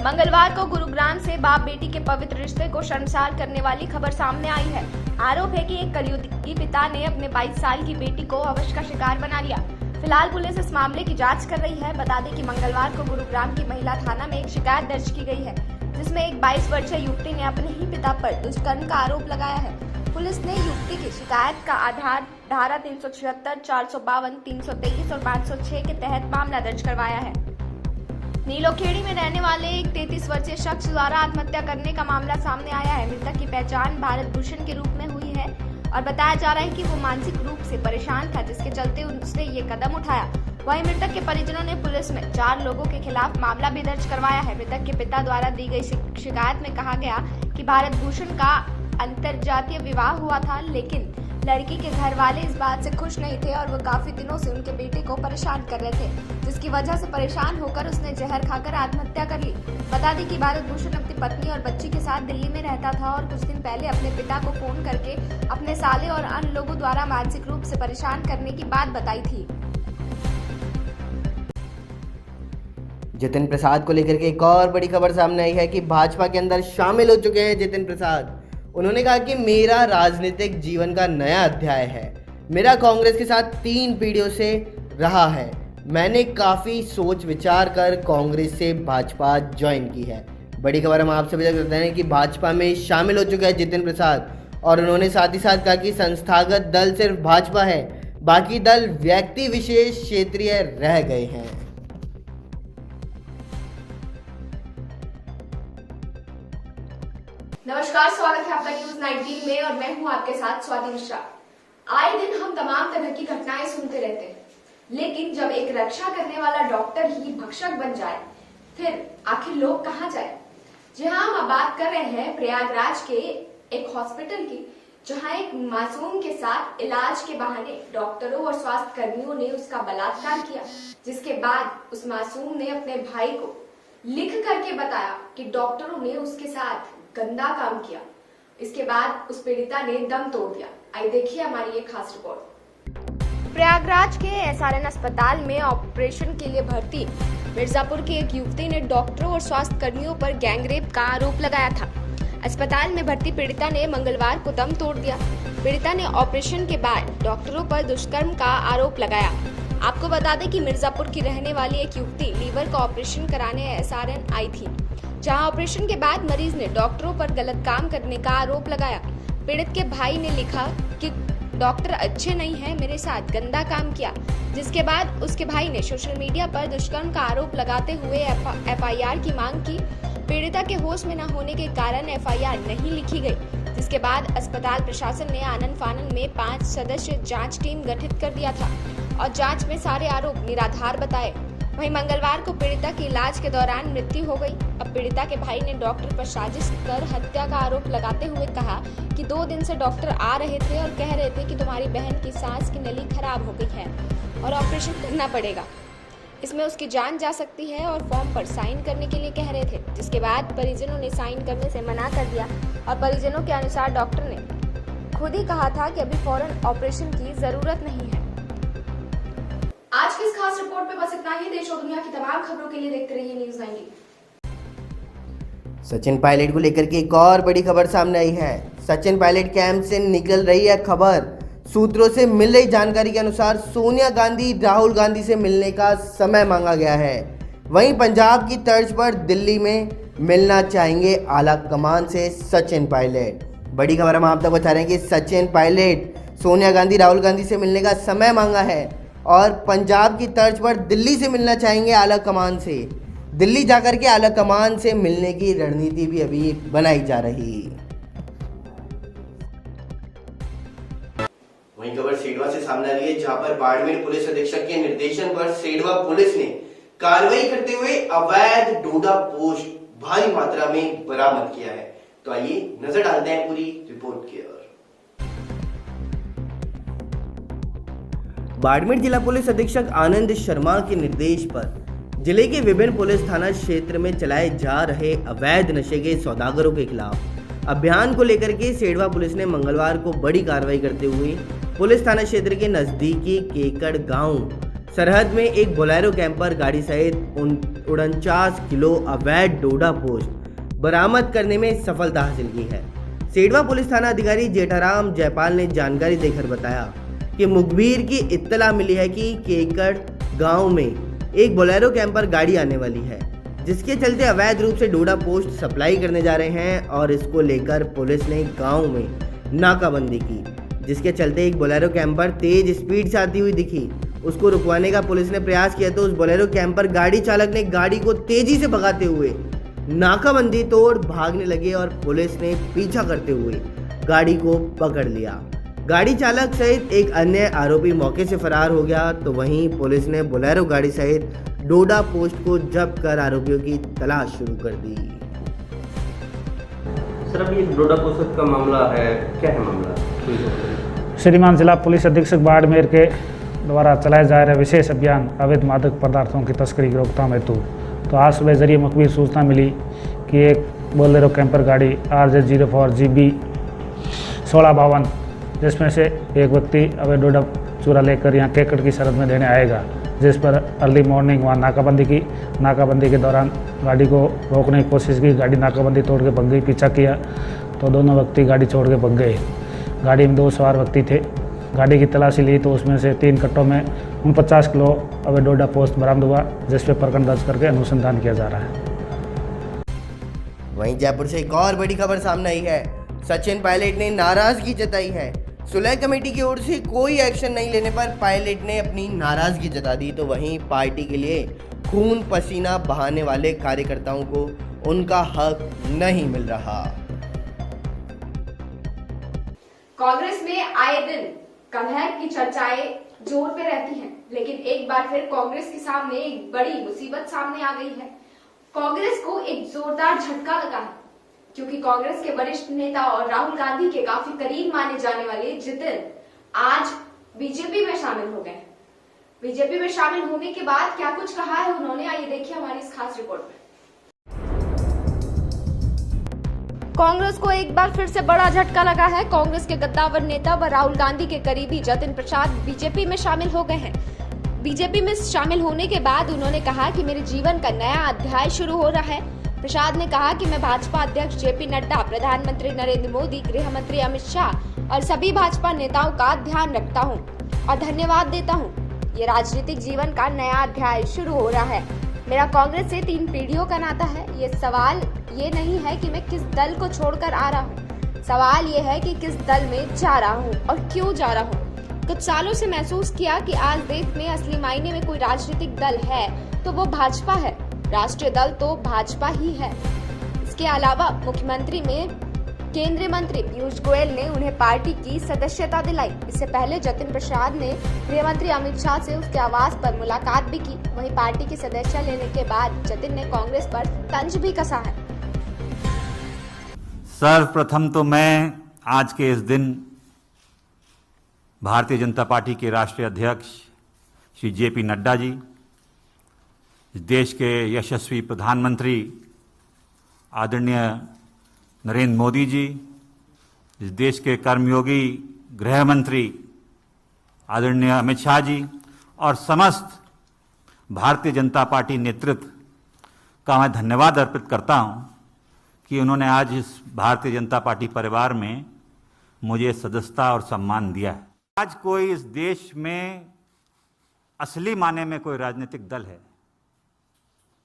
मंगलवार को गुरुग्राम से बाप बेटी के पवित्र रिश्ते को शर्मसार करने वाली खबर सामने आई है। आरोप है कि एक कलयुगी पिता ने अपने 22 साल की बेटी को हवस का शिकार बना लिया। फिलहाल पुलिस इस मामले की जांच कर रही है। बता दें कि मंगलवार को गुरुग्राम की महिला थाना में एक शिकायत दर्ज की गई है, जिसमें एक 22 वर्षीय युवती ने अपने ही पिता पर दुष्कर्म का आरोप लगाया है। पुलिस ने युवती की शिकायत का आधार धारा 376, 452, 323 और 506 के तहत मामला दर्ज करवाया है। नीलोखेड़ी में रहने वाले एक 33 वर्षीय शख्स द्वारा आत्महत्या करने का मामला सामने आया है। मृतक की पहचान भारत भूषण के रूप में हुई है और बताया जा रहा है कि वो मानसिक रूप से परेशान था, जिसके चलते उसने ये कदम उठाया। वहीं मृतक के परिजनों ने पुलिस में 4 लोगों के खिलाफ मामला भी दर्ज करवाया है। मृतक के पिता द्वारा दी गई शिकायत में कहा गया कि भारत भूषण का अंतरजातीय विवाह हुआ था, लेकिन लड़की के घर वाले इस बात से खुश नहीं थे और वो काफी दिनों से उनके बेटे को परेशान कर रहे थे, जिसकी वजह से परेशान होकर उसने जहर खाकर आत्महत्या कर ली। बता दें कि भारत भूषण अपनी पत्नी और बच्ची के साथ दिल्ली में रहता था और कुछ दिन पहले अपने पिता को फोन करके अपने साले और अन्य लोगों द्वारा मानसिक रूप से परेशान करने की बात बताई थी। जितिन प्रसाद को लेकर के एक और बड़ी खबर सामने आई है कि भाजपा के अंदर शामिल हो चुके हैं जितिन प्रसाद। उन्होंने कहा कि मेरा राजनीतिक जीवन का नया अध्याय है। मेरा कांग्रेस के साथ 3 पीढ़ियों से रहा है। मैंने काफ़ी सोच विचार कर कांग्रेस से भाजपा ज्वाइन की है। बड़ी खबर हम आपसे भी करते हैं कि भाजपा में शामिल हो चुके हैं जितिन प्रसाद और उन्होंने साथ ही साथ कहा कि संस्थागत दल सिर्फ भाजपा है, बाकी दल व्यक्ति विशेष क्षेत्रीय रह गए हैं। नमस्कार, स्वागत है आपका न्यूज 19 में और मैं हूं आपके साथ स्वाति मिश्रा। आए दिन हम तमाम तरह की घटनाएं सुनते रहते हैं, लेकिन जब एक रक्षा करने वाला डॉक्टर ही भक्षक बन जाए, फिर आखिर लोग कहां जाए। जी हाँ, हम अब बात कर रहे हैं प्रयागराज के एक हॉस्पिटल की, जहां एक मासूम के साथ इलाज के बहाने डॉक्टरों और स्वास्थ्य कर्मियों ने उसका बलात्कार किया, जिसके बाद उस मासूम ने अपने भाई को लिख करके बताया कि डॉक्टरों ने उसके साथ गंदा काम किया। इसके बाद उस पीड़िता ने दम तोड़ दिया। आइए देखिए हमारी ये खास रिपोर्ट। प्रयागराज के एसआरएन अस्पताल में ऑपरेशन के लिए भर्ती मिर्जापुर की एक युवती ने डॉक्टरों और स्वास्थ्य कर्मियों पर गैंगरेप का आरोप लगाया था। अस्पताल में भर्ती पीड़िता ने मंगलवार को दम तोड़ दिया। पीड़िता ने ऑपरेशन के बाद डॉक्टरों पर दुष्कर्म का आरोप लगाया। आपको बता दें कि मिर्जापुर की रहने वाली एक युवती लीवर का ऑपरेशन कराने एसआरएन आई थी, जहां ऑपरेशन के बाद मरीज ने डॉक्टरों पर गलत काम करने का आरोप लगाया। पीड़ित के भाई ने लिखा कि डॉक्टर अच्छे नहीं हैं, मेरे साथ गंदा काम किया, जिसके बाद उसके भाई ने सोशल मीडिया पर दुष्कर्म का आरोप लगाते हुए एफआईआर की मांग की। पीड़िता के होश में न होने के कारण एफआईआर नहीं लिखी गई, जिसके बाद अस्पताल प्रशासन ने आनन फानन में 5 सदस्य जांच टीम गठित कर दिया था और जांच में सारे आरोप निराधार बताए। वहीं मंगलवार को पीड़िता की इलाज के दौरान मृत्यु हो गई। अब पीड़िता के भाई ने डॉक्टर पर साजिश कर हत्या का आरोप लगाते हुए कहा कि 2 दिन से डॉक्टर आ रहे थे और कह रहे थे कि तुम्हारी बहन की सांस की नली खराब हो गई है और ऑपरेशन करना पड़ेगा, इसमें उसकी जान जा सकती है, और फॉर्म पर साइन करने के लिए कह रहे थे, जिसके बाद परिजनों ने साइन करने से मना कर दिया और परिजनों के अनुसार डॉक्टर ने खुद ही कहा था कि अभी फौरन ऑपरेशन की जरूरत नहीं है। आज की इस खास रिपोर्ट में बस इतना ही। देश और दुनिया की तमाम खबरों के लिए देखते रहिए न्यूज 19। सचिन पायलट को लेकर के एक और बड़ी खबर सामने आई है। सचिन पायलट कैंप से निकल रही है खबर। सूत्रों से मिल रही जानकारी के अनुसार सोनिया गांधी राहुल गांधी से मिलने का समय मांगा गया है। वहीं पंजाब की तर्ज पर दिल्ली में मिलना चाहेंगे आला कमान से सचिन पायलट। बड़ी खबर हम आप तक बता रहे हैं कि सचिन पायलट सोनिया गांधी राहुल गांधी से मिलने का समय मांगा है और पंजाब की तर्ज पर दिल्ली से मिलना चाहेंगे आला कमान से। दिल्ली जाकर के आला कमान से मिलने की रणनीति भी अभी बनाई जा रही। वहीं खबर सेडवा से सामने आ रही है, जहां पर बाड़मेर पुलिस अधीक्षक के निर्देशन पर सेडवा पुलिस ने कार्रवाई करते हुए अवैध डोडा पोस्ट भारी मात्रा में बरामद किया है। तो आइए नजर डालते हैं पूरी रिपोर्ट की ओर। बाड़मेर जिला पुलिस अधीक्षक आनंद शर्मा के निर्देश पर जिले के विभिन्न पुलिस थाना क्षेत्र में चलाए जा रहे अवैध नशे के सौदागरों के खिलाफ अभियान को लेकर के सेडवा पुलिस ने मंगलवार को बड़ी कार्रवाई करते हुए पुलिस थाना क्षेत्र के नजदीकी केकड़ गांव सरहद में एक बोलेरो कैंपर गाड़ी सहित 49 किलो अवैध डोडा पोस्ट बरामद करने में सफलता हासिल की है। सेडवा पुलिस थाना अधिकारी जेठाराम जयपाल ने जानकारी देकर बताया कि मुखबिर की इत्तला मिली है कि केकड़ गांव में एक बोलेरो कैंपर गाड़ी आने वाली है, जिसके चलते अवैध रूप से डोडा पोस्ट सप्लाई करने जा रहे हैं और इसको लेकर पुलिस ने गांव में नाकाबंदी की, जिसके चलते एक बोलेरो कैंपर तेज स्पीड से आती हुई दिखी। उसको रुकवाने का पुलिस ने प्रयास किया तो उस बोलेरो कैंपर गाड़ी चालक ने गाड़ी को तेजी से भगाते हुए नाकाबंदी तोड़ भागने लगे और पुलिस ने पीछा करते हुए गाड़ी को पकड़ लिया। गाड़ी चालक सहित एक अन्य आरोपी मौके से फरार हो गया। तो वहीं पुलिस ने बोलेरो गाड़ी सहित डोडा पोस्ट को जब्त कर आरोपियों की तलाश शुरू कर दी। सर, अभी एक डोडा पोस्ट का मामला है, क्या है मामला? श्रीमान जिला पुलिस अधीक्षक बाड़मेर के द्वारा चलाए जा रहे विशेष अभियान अवैध मादक पदार्थों की तस्करी की रोकथाम हेतु तो आज सुबह जरिए मुखबिर सूचना मिली कि एक बोलेरो कैंपर गाड़ी RJ04 GB 1652 जिसमें से एक व्यक्ति अवैध डोडा चूरा लेकर यहाँ केकड़ की सरहद में देने आएगा, जिस पर अर्ली मॉर्निंग वहाँ नाकाबंदी की। नाकाबंदी के दौरान गाड़ी को रोकने की कोशिश की, गाड़ी नाकाबंदी तोड़ के भग गई। पीछा किया तो दोनों व्यक्ति गाड़ी छोड़ के भग गए। गाड़ी में 2 सवार व्यक्ति थे। गाड़ी की तलाशी ली तो उसमें से 3 कट्टों में 49 किलो अवैध डोडा पोस्ट बरामद हुआ, जिस पर प्रकरण दर्ज करके अनुसंधान किया जा रहा है। वहीं जयपुर से एक और बड़ी खबर सामने आई है। सचिन पायलट ने नाराजगी जताई है। सुलह कमेटी की ओर से कोई एक्शन नहीं लेने पर पायलट ने अपनी नाराजगी जता दी। तो वहीं पार्टी के लिए खून पसीना बहाने वाले कार्यकर्ताओं को उनका हक नहीं मिल रहा। कांग्रेस में आए दिन कलह की चर्चाएं जोर पे रहती हैं, लेकिन एक बार फिर कांग्रेस के सामने एक बड़ी मुसीबत सामने आ गई है। कांग्रेस को एक जोरदार झटका लगा है, क्योंकि कांग्रेस के वरिष्ठ नेता और राहुल गांधी के काफी करीब माने जाने वाले जितिन आज बीजेपी में शामिल हो गए। बीजेपी में शामिल होने के बाद क्या कुछ कहा है उन्होंने, आइए देखिए हमारी इस खास रिपोर्ट में। कांग्रेस को एक बार फिर से बड़ा झटका लगा है। कांग्रेस के गद्दावर नेता व राहुल गांधी के करीबी जतिन प्रसाद बीजेपी में शामिल हो गए हैं। बीजेपी में शामिल होने के बाद उन्होंने कहा कि मेरे जीवन का नया अध्याय शुरू हो रहा है। प्रसाद ने कहा कि मैं भाजपा अध्यक्ष जेपी नड्डा, प्रधानमंत्री नरेंद्र मोदी, गृह मंत्री अमित शाह और सभी भाजपा नेताओं का ध्यान रखता हूं और धन्यवाद देता हूं। ये राजनीतिक जीवन का नया अध्याय शुरू हो रहा है। मेरा कांग्रेस से 3 पीढ़ियों का नाता है। ये सवाल ये नहीं है कि मैं किस दल को छोड़कर आ रहा हूँ, सवाल ये है कि किस दल में जा रहा हूँ और क्यों जा रहा हूँ। कुछ सालों से महसूस किया कि आज देश में असली मायने में कोई राजनीतिक दल है तो वो भाजपा है। राष्ट्रीय दल तो भाजपा ही है। इसके अलावा मुख्यमंत्री में केंद्रीय मंत्री पीयूष गोयल ने उन्हें पार्टी की सदस्यता दिलाई। इससे पहले जतिन प्रसाद ने गृह मंत्री अमित शाह से उसके आवास पर मुलाकात भी की। वहीं पार्टी की सदस्यता लेने के बाद जतिन ने कांग्रेस पर तंज भी कसा है। सर्वप्रथम तो मैं आज के इस दिन भारतीय जनता पार्टी के राष्ट्रीय अध्यक्ष श्री जेपी नड्डा जी, इस देश के यशस्वी प्रधानमंत्री आदरणीय नरेंद्र मोदी जी, इस देश के कर्मयोगी गृह मंत्री आदरणीय अमित शाह जी और समस्त भारतीय जनता पार्टी नेतृत्व का मैं धन्यवाद अर्पित करता हूं कि उन्होंने आज इस भारतीय जनता पार्टी परिवार में मुझे सदस्यता और सम्मान दिया है। आज कोई इस देश में असली माने में कोई राजनीतिक दल है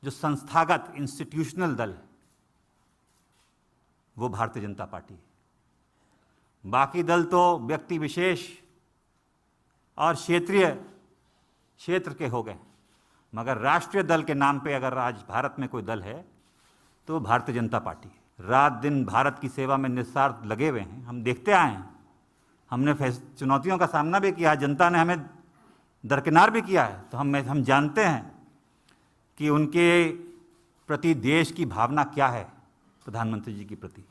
जो संस्थागत इंस्टीट्यूशनल दल है, वो भारतीय जनता पार्टी है। बाकी दल तो व्यक्ति विशेष और क्षेत्र के हो गए, मगर राष्ट्रीय दल के नाम पे अगर आज भारत में कोई दल है तो भारतीय जनता पार्टी है। रात दिन भारत की सेवा में निस्वार्थ लगे हुए हैं। हम देखते आए हैं, हमने चुनौतियों का सामना भी किया, जनता ने हमें दरकिनार भी किया है, तो हम जानते हैं कि उनके प्रति देश की भावना क्या है, प्रधानमंत्री जी के प्रति।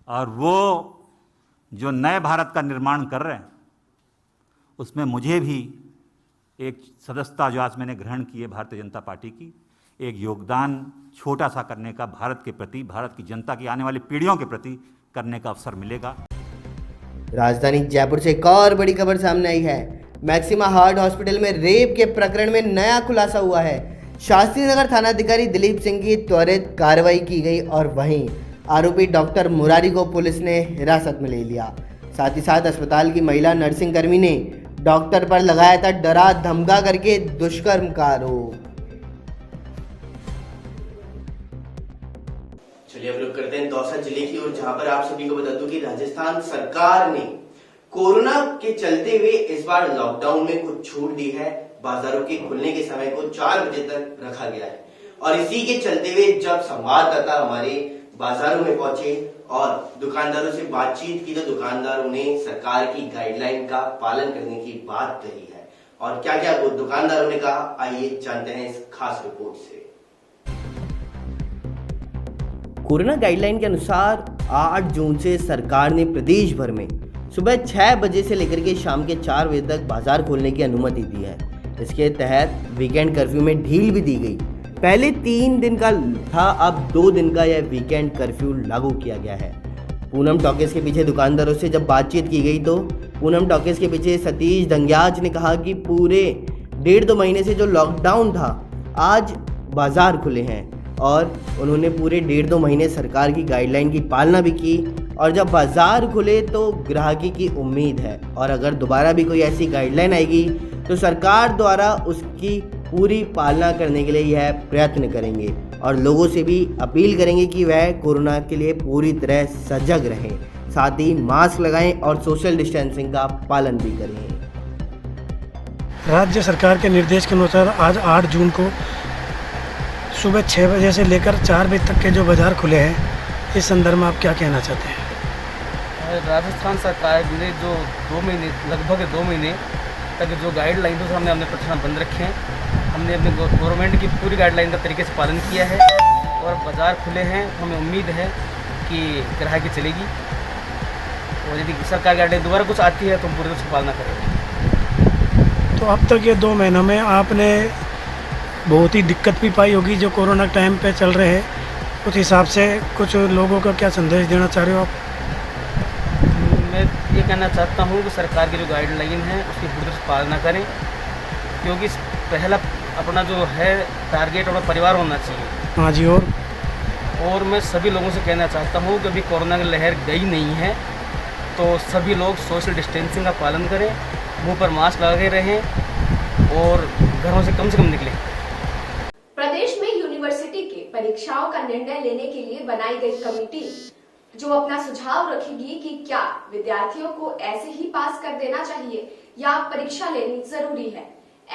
और वो जो नए भारत का निर्माण कर रहे हैं उसमें मुझे भी एक सदस्यता जो आज मैंने ग्रहण की है भारतीय जनता पार्टी की, एक योगदान छोटा सा करने का भारत के प्रति, भारत की जनता की आने वाली पीढ़ियों के प्रति करने का अवसर मिलेगा। राजधानी जयपुर से एक और बड़ी खबर सामने आई है। मैक्सिमा हार्ट हॉस्पिटल में रेप के प्रकरण में नया खुलासा हुआ है। शास्त्री नगर थानाधिकारी दिलीप सिंह की त्वरित कार्रवाई की गई और वहीं आरोपी डॉक्टर मुरारी को पुलिस ने हिरासत में ले लिया। साथ ही साथ अस्पताल की महिला नर्सिंग कर्मी ने डॉक्टर पर लगाया था डरा धमका करके दुष्कर्म का आरोप। चलिए अब रुक करते हैं दौसा जिले की ओर, जहां पर आप सभी को बता दूं कि राजस्थान सरकार ने कोरोना के चलते हुए इस बार लॉकडाउन में कुछ छूट दी है। बाजारों के खुलने के समय को 4 बजे तक रखा गया है और इसी के चलते हुए जब संवाददाता हमारे बाजारों में पहुंचे और दुकानदारों से बातचीत की तो दुकानदारों ने सरकार की गाइडलाइन का पालन करने की बात कही है। और क्या क्या वो दुकानदारों ने कहा, आइए जानते हैं इस खास रिपोर्ट से। कोरोना गाइडलाइन के अनुसार 8 जून से सरकार ने प्रदेश भर में सुबह 6 बजे से लेकर के शाम के 4 बजे तक बाजार खोलने की अनुमति दी है। इसके तहत वीकेंड कर्फ्यू में ढील भी दी गई। पहले 3 दिन का था, अब 2 दिन का यह वीकेंड कर्फ्यू लागू किया गया है। पूनम टॉकीज के पीछे दुकानदारों से जब बातचीत की गई तो पूनम टॉकीज के पीछे सतीश दंग्याज ने कहा कि पूरे 1.5-2 महीने से जो लॉकडाउन था, आज बाजार खुले हैं और उन्होंने पूरे 1.5-2 महीने सरकार की गाइडलाइन की पालना भी की और जब बाजार खुले तो ग्राहकी की उम्मीद है और अगर दोबारा भी कोई ऐसी गाइडलाइन आएगी तो सरकार द्वारा उसकी पूरी पालना करने के लिए यह प्रयत्न करेंगे। और लोगों से भी अपील करेंगे कि वह कोरोना के लिए पूरी तरह सजग रहें, साथ ही मास्क लगाएं और सोशल डिस्टेंसिंग का पालन भी करें। राज्य सरकार के निर्देश के अनुसार आज 8 जून को सुबह 6 बजे से लेकर 4 बजे तक के जो बाज़ार खुले हैं, इस संदर्भ में आप क्या कहना चाहते हैं? राजस्थान सरकार ने जो 2 महीने लगभग 2 महीने तक जो गाइडलाइन थी हमने अपने प्रतिष्ठान बंद रखे हैं। हमने अपने गवर्नमेंट की पूरी गाइडलाइन का तरीके से पालन किया है और बाज़ार खुले हैं। हमें उम्मीद है कि ग्राहकी चलेगी और यदि सरकार गाइडलाइन दोबारा कुछ आती है तो हम पूरी तरह से पालना करेंगे। तो अब तक ये 2 महीनों में आपने बहुत ही दिक्कत भी पाई होगी जो कोरोना टाइम पे चल रहे हैं, उस हिसाब से कुछ लोगों का क्या संदेश देना चाह रहे हो आप? मैं ये कहना चाहता हूँ कि सरकार की जो गाइडलाइन है उसकी पूरी तरह से पालना करें, क्योंकि पहला अपना जो है टारगेट अपना परिवार होना चाहिए। हाँ जी। और मैं सभी लोगों से कहना चाहता हूँ कि अभी कोरोना की लहर गई नहीं है, तो सभी लोग सोशल डिस्टेंसिंग का पालन करें, मुंह पर मास्क लगा रहें और घरों से कम निकलें। प्रदेश में यूनिवर्सिटी के परीक्षाओं का निर्णय लेने के लिए बनाई गई कमेटी जो अपना सुझाव रखेगी कि क्या विद्यार्थियों को ऐसे ही पास कर देना चाहिए या परीक्षा लेनी जरूरी है।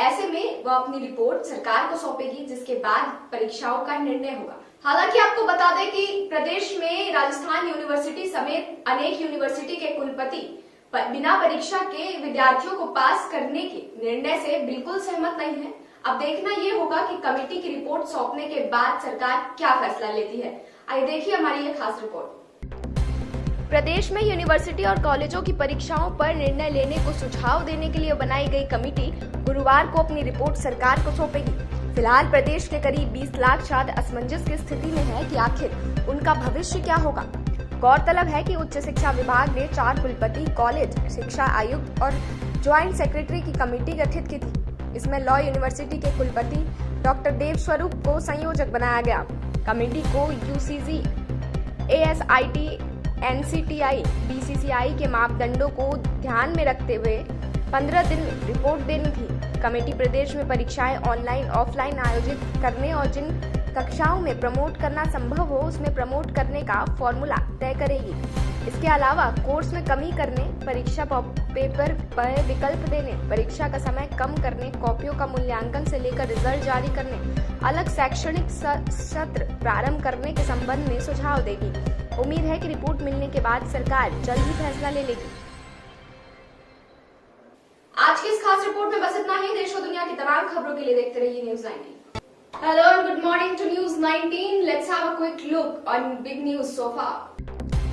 ऐसे में वह अपनी रिपोर्ट सरकार को सौंपेगी, जिसके बाद परीक्षाओं का निर्णय होगा। हालांकि आपको बता दें कि प्रदेश में राजस्थान यूनिवर्सिटी समेत अनेक यूनिवर्सिटी के कुलपति बिना परीक्षा के विद्यार्थियों को पास करने के निर्णय से बिल्कुल सहमत नहीं है। अब देखना ये होगा कि कमेटी की रिपोर्ट सौंपने के बाद सरकार क्या फैसला लेती है। आइए देखिए हमारी ये खास रिपोर्ट। प्रदेश में यूनिवर्सिटी और कॉलेजों की परीक्षाओं पर निर्णय लेने को सुझाव देने के लिए बनाई गई कमेटी गुरुवार को अपनी रिपोर्ट सरकार को सौंपेगी। फिलहाल प्रदेश के करीब 20 लाख छात्र असमंजस की स्थिति में है कि आखिर उनका भविष्य क्या होगा। गौरतलब है कि उच्च शिक्षा विभाग ने 4 कुलपति, कॉलेज शिक्षा आयुक्त और ज्वाइंट सेक्रेटरी की कमेटी गठित की थी। इसमें लॉ यूनिवर्सिटी के कुलपति डॉक्टर देव स्वरूप को संयोजक बनाया गया। कमेटी को यूजीसी, एएसआईटी, एनसीटीआई, बीसीसीआई के मापदंडों को ध्यान में रखते हुए 15 दिन में रिपोर्ट देनी थी। कमेटी प्रदेश में परीक्षाएं ऑनलाइन ऑफलाइन आयोजित करने और जिन कक्षाओं में प्रमोट करना संभव हो उसमें प्रमोट करने का फॉर्मूला तय करेगी। इसके अलावा कोर्स में कमी करने, परीक्षा पेपर पर विकल्प देने, परीक्षा का समय कम करने, कॉपियों का मूल्यांकन से लेकर रिजल्ट जारी करने, अलग शैक्षणिक सत्र प्रारंभ करने के संबंध में सुझाव देगी। उम्मीद है कि रिपोर्ट मिलने के बाद सरकार जल्द ही फैसला ले लेगी। आज की इस खास रिपोर्ट में बस इतना ही। देश और दुनिया की तमाम खबरों के लिए देखते रहिए news 19। Hello and good morning to News 19. Let's have a quick look on big news so far.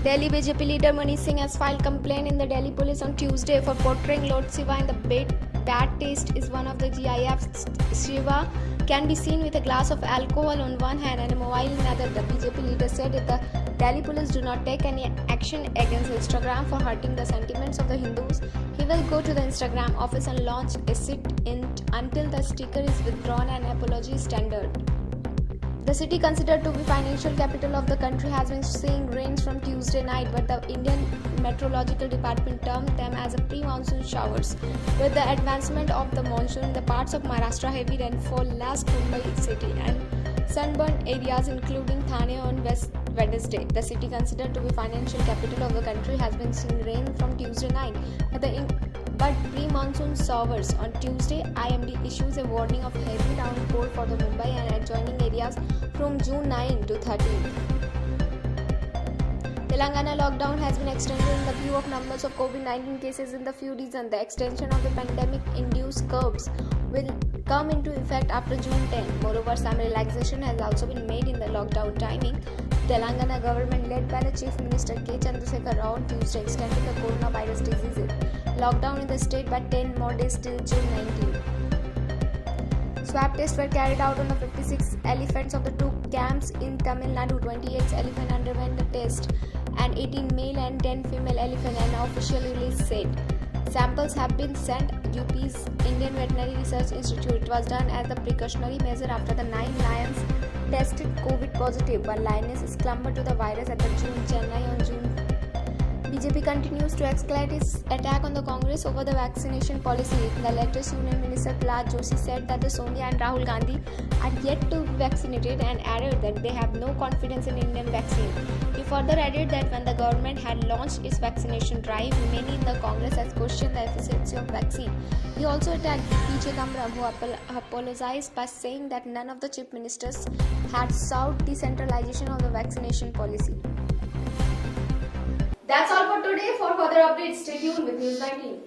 Delhi BJP leader Manish Singh has filed complaint in the Delhi police on Tuesday for portraying Lord Shiva in the bad taste is one of the GIFs. Shiva can be seen with a glass of alcohol on one hand and a mobile in the other. The BJP leader said if the Delhi police do not take any action against Instagram for hurting the sentiments of the Hindus, he will go to the Instagram office and launch a sit-in until the sticker is withdrawn and apology is tendered. The city, considered to be financial capital of the country, has been seeing rains from Tuesday night, but the Indian Meteorological Department termed them as a pre-monsoon showers. With the advancement of the monsoon, the parts of Maharashtra heavy rainfall last Mumbai city and sunburned areas including Thane on Wednesday. The city, considered to be financial capital of the country, has been seeing rain from Tuesday night, but pre-monsoon showers on Tuesday. IMD issues a warning of heavy downpour for the Mumbai and adjoining areas from June 9 to 13. Telangana lockdown has been extended in the view of numbers of COVID-19 cases in the few regions. The extension of the pandemic-induced curbs will come into effect after June 10. Moreover, some relaxation has also been made in the lockdown timing. Telangana government, led by the Chief Minister K. Chandrasekhar Rao, on Tuesday extended the coronavirus disease lockdown in the state by 10 more days till June 19. Swab tests were carried out on the 56 elephants of the 2 camps in Tamil Nadu. 28 elephants underwent the test and 18 male and 10 female elephants, an official release said. Samples have been sent UP's Indian Veterinary Research Institute. It was done as a precautionary measure after the 9 lions tested COVID positive. One lioness succumbed to the virus at the Chennai on June. BJP continues to escalate its attack on the Congress over the vaccination policy. The latest Union Minister Prahlad Joshi said that the Sonia and Rahul Gandhi are yet to be vaccinated and added that they have no confidence in Indian vaccine. He further added that when the government had launched its vaccination drive, many in the Congress has questioned the efficiency of vaccine. He also attacked P. Chidambaram, who apologized by saying that none of the chief ministers had sought decentralization of the vaccination policy. That's all for today. For further updates, stay tuned with News 19.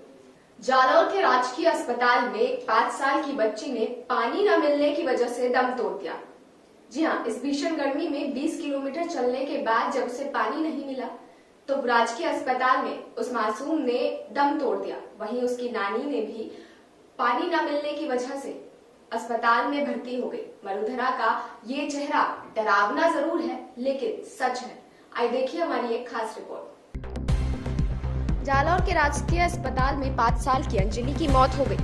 Jalore के राजकीय अस्पताल में 5 साल की बच्ची ने पानी न मिलने की वजह से दम तोड़ दिया। जी हां, इस भीषण गर्मी में 20 किलोमीटर चलने के बाद जब उसे पानी नहीं मिला तो राजकीय अस्पताल में उस मासूम ने दम तोड़ दिया। वहीं उसकी नानी ने भी पानी न मिलने की वजह से अस्पताल में भर्ती हो गई। वसुंधरा का ये चेहरा डरावना जरूर है, लेकिन सच है। आइए देखिए हमारी एक खास रिपोर्ट। जालौर के राजकीय अस्पताल में 5 साल की अंजलि की मौत हो गई।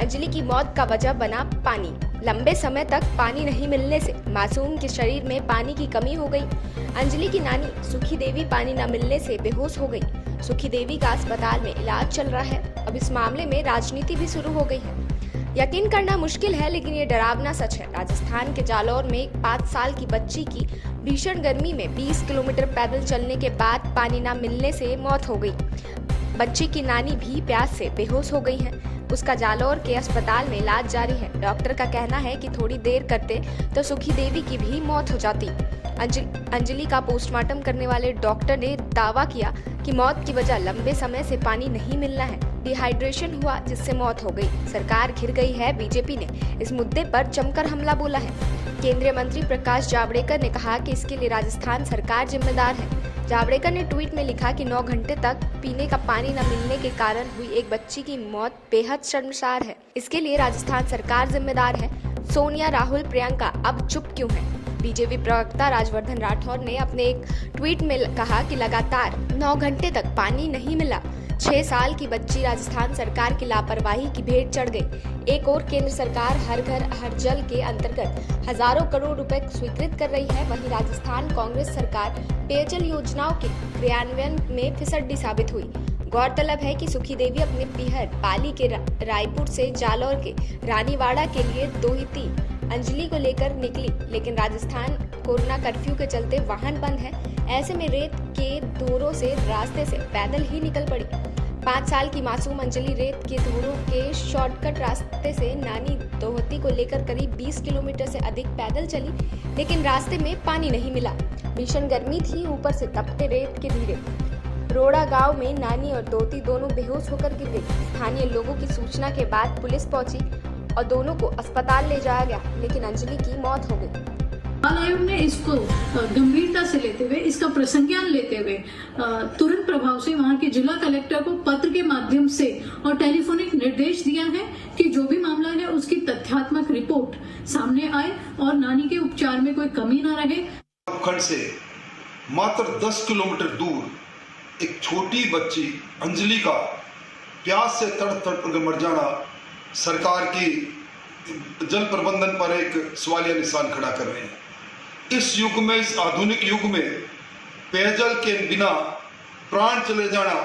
अंजलि की मौत का वजह बना पानी। लंबे समय तक पानी नहीं मिलने से मासूम के शरीर में पानी की कमी हो गई। अंजलि की नानी सुखी देवी पानी न मिलने से बेहोश हो गई। सुखी देवी का अस्पताल में इलाज चल रहा है। अब इस मामले में राजनीति भी शुरू हो गई है। यकीन करना मुश्किल है, लेकिन ये डरावना सच है। राजस्थान के जालौर में एक 5 साल की बच्ची की भीषण गर्मी में 20 किलोमीटर पैदल चलने के बाद पानी न मिलने से मौत हो गई। बच्ची की नानी भी प्यास से बेहोश हो गई है। उसका जालौर के अस्पताल में इलाज जारी है। डॉक्टर का कहना है कि थोड़ी देर करते तो सुखी देवी की भी मौत हो जाती। अंजलि का पोस्टमार्टम करने वाले डॉक्टर ने दावा किया कि मौत की वजह लंबे समय से पानी नहीं मिलना है, डिहाइड्रेशन हुआ जिससे मौत हो गई। सरकार घिर गई है। बीजेपी ने इस मुद्दे पर जमकर हमला बोला है। केंद्रीय मंत्री प्रकाश जावड़ेकर ने कहा कि इसके लिए राजस्थान सरकार जिम्मेदार है। जावड़ेकर ने ट्वीट में लिखा कि 9 घंटे तक पीने का पानी न मिलने के कारण हुई एक बच्ची की मौत बेहद शर्मसार है। इसके लिए राजस्थान सरकार जिम्मेदार है। सोनिया, राहुल, प्रियंका अब चुप क्यों हैं? बीजेपी प्रवक्ता राजवर्धन राठौर ने अपने एक ट्वीट में कहा कि लगातार 9 घंटे तक पानी नहीं मिला। 6 साल की बच्ची राजस्थान सरकार की लापरवाही की भेंट चढ़ गई। एक और केंद्र सरकार हर घर हर जल के अंतर्गत हजारों करोड़ रुपए स्वीकृत कर रही है। वहीं राजस्थान कांग्रेस सरकार पेयजल योजनाओं के क्रियान्वयन में फिसड्डी साबित हुई। गौरतलब है कि सुखी देवी अपने पीहर पाली के रायपुर से जालौर के रानीवाड़ा के लिए दोहिती अंजलि को लेकर निकली, लेकिन राजस्थान कोरोना कर्फ्यू के चलते वाहन बंद है। ऐसे में रेत के धोरों से रास्ते से पैदल ही निकल पड़ी। 5 साल की मासूम अंजलि रेत के धोरों के शॉर्टकट रास्ते से नानी दोहती को लेकर करीब 20 किलोमीटर से अधिक पैदल चली, लेकिन रास्ते में पानी नहीं मिला। भीषण गर्मी थी, ऊपर से तपते रेत के धीरे। रोड़ा गांव में नानी और दोती दोनों बेहोश होकर गिर गई। स्थानीय लोगों की सूचना के बाद पुलिस पहुंची और दोनों को अस्पताल ले जाया गया, लेकिन अंजलि की मौत हो गई। बाल आयोग ने इसको गंभीरता से लेते हुए, इसका प्रसंज्ञान लेते हुए तुरंत प्रभाव से वहां के जिला कलेक्टर को पत्र के माध्यम से और टेलीफोनिक निर्देश दिया है कि जो भी मामला है उसकी तथ्यात्मक रिपोर्ट सामने आए और नानी के उपचार में कोई कमी न रहे। खंड से मात्र 10 किलोमीटर दूर एक छोटी बच्ची अंजलि का प्यास से तड़प कर मर जाना सरकार की जल प्रबंधन पर एक सवालिया निशान खड़ा कर रहे हैं। इस युग में, इस आधुनिक युग में पेयजल के बिना प्राण चले जाना,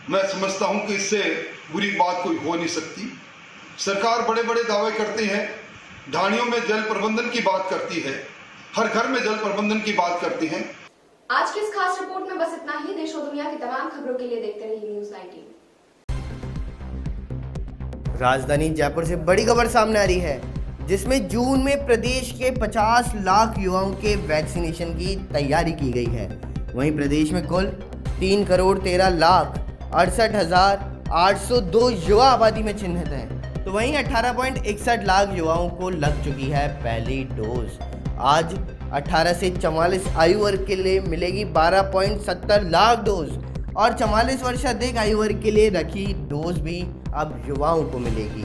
मैं समझता हूं कि इससे बुरी बात कोई हो नहीं सकती। सरकार बड़े बड़े दावे करती है, ढाणियों में जल प्रबंधन की बात करती है, हर घर में जल प्रबंधन की बात करती है। आज की इस खास रिपोर्ट में बस इतना ही। देश और दुनिया की तमाम खबरों के लिए देखते रहिए न्यूज़ 19। राजधानी जयपुर से बड़ी खबर सामने आ रही है, जिसमें जून में प्रदेश के 50 लाख युवाओं के वैक्सीनेशन की तैयारी की गई है। वहीं प्रदेश में कुल 3,13,68,802 युवा आबादी में चिन्हित हैं। तो वहीं 18.61 लाख युवाओं को लग चुकी है पहली डोज। आज 18 से 44 आयु वर्ग के लिए मिलेगी 12.70 लाख डोज और 44 वर्ष से अधिक आयु वर्ग के लिए रखी डोज भी अब युवाओं को मिलेगी।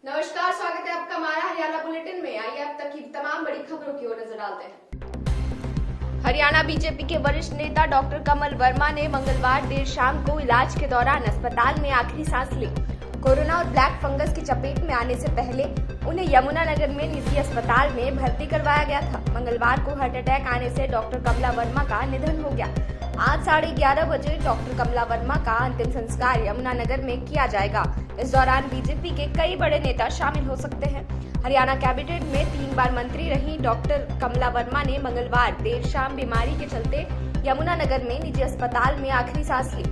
नमस्कार, स्वागत है आपका हमारा हरियाणा बुलेटिन में। आइए अब तक की तमाम बड़ी खबरों की ओर नजर डालते हैं। हरियाणा बीजेपी के वरिष्ठ नेता डॉक्टर कमल वर्मा ने मंगलवार देर शाम को इलाज के दौरान अस्पताल में आखिरी सांस ली। कोरोना और ब्लैक फंगस की चपेट में आने से पहले उन्हें यमुनानगर में निजी अस्पताल में भर्ती करवाया गया था। मंगलवार को हार्ट अटैक आने से डॉक्टर कमला वर्मा का निधन हो गया। आज 11:30 बजे डॉक्टर कमला वर्मा का अंतिम संस्कार यमुनानगर में किया जाएगा। इस दौरान बीजेपी के कई बड़े नेता शामिल हो सकते हैं। हरियाणा कैबिनेट में 3 बार मंत्री रही डॉक्टर कमला वर्मा ने मंगलवार देर शाम बीमारी के चलते यमुनानगर में निजी अस्पताल में आखिरी सांस ली।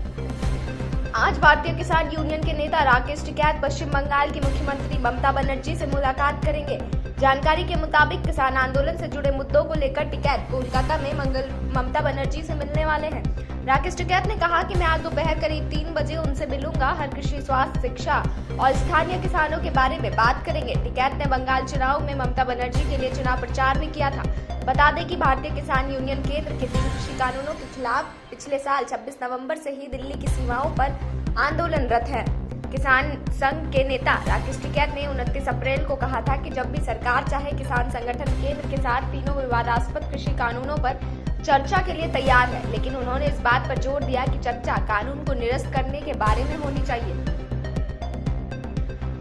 आज भारतीय किसान यूनियन के नेता राकेश टिकैत पश्चिम बंगाल की मुख्यमंत्री ममता बनर्जी से मुलाकात करेंगे। जानकारी के मुताबिक किसान आंदोलन से जुड़े मुद्दों को लेकर टिकैत कोलकाता में ममता बनर्जी से मिलने वाले हैं। राकेश टिकैत ने कहा कि मैं आज दोपहर करीब 3 बजे उनसे मिलूंगा। हर कृषि, स्वास्थ्य, शिक्षा और स्थानीय किसानों के बारे में बात करेंगे। टिकैत ने बंगाल चुनाव में ममता बनर्जी के लिए चुनाव प्रचार भी किया था। बता दें कि भारतीय किसान यूनियन केंद्र के 3 कृषि कानूनों के खिलाफ पिछले साल 26 नवंबर से ही दिल्ली की सीमाओं पर आंदोलनरत है। किसान संघ के नेता राकेश टिकैत ने 29 अप्रैल को कहा था कि जब भी सरकार चाहे किसान संगठन केंद्र के साथ तीनों विवादास्पद कृषि कानूनों पर चर्चा के लिए तैयार है, लेकिन उन्होंने इस बात पर जोर दिया कि चर्चा कानून को निरस्त करने के बारे में होनी चाहिए।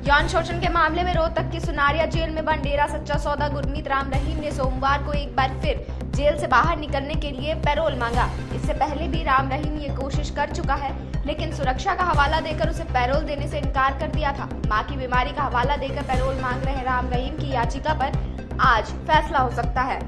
यौन शोषण के मामले में रोहतक की सुनारिया जेल में बंद डेरा सच्चा सौदा गुरमीत राम रहीम ने सोमवार को एक बार फिर जेल से बाहर निकलने के लिए पैरोल मांगा। इससे पहले भी राम रहीम ये कोशिश कर चुका है, लेकिन सुरक्षा का हवाला देकर उसे पैरोल देने से इनकार कर दिया था। मां की बीमारी का हवाला देकर पैरोल मांग रहे राम रहीम की याचिका पर आज फैसला हो सकता है।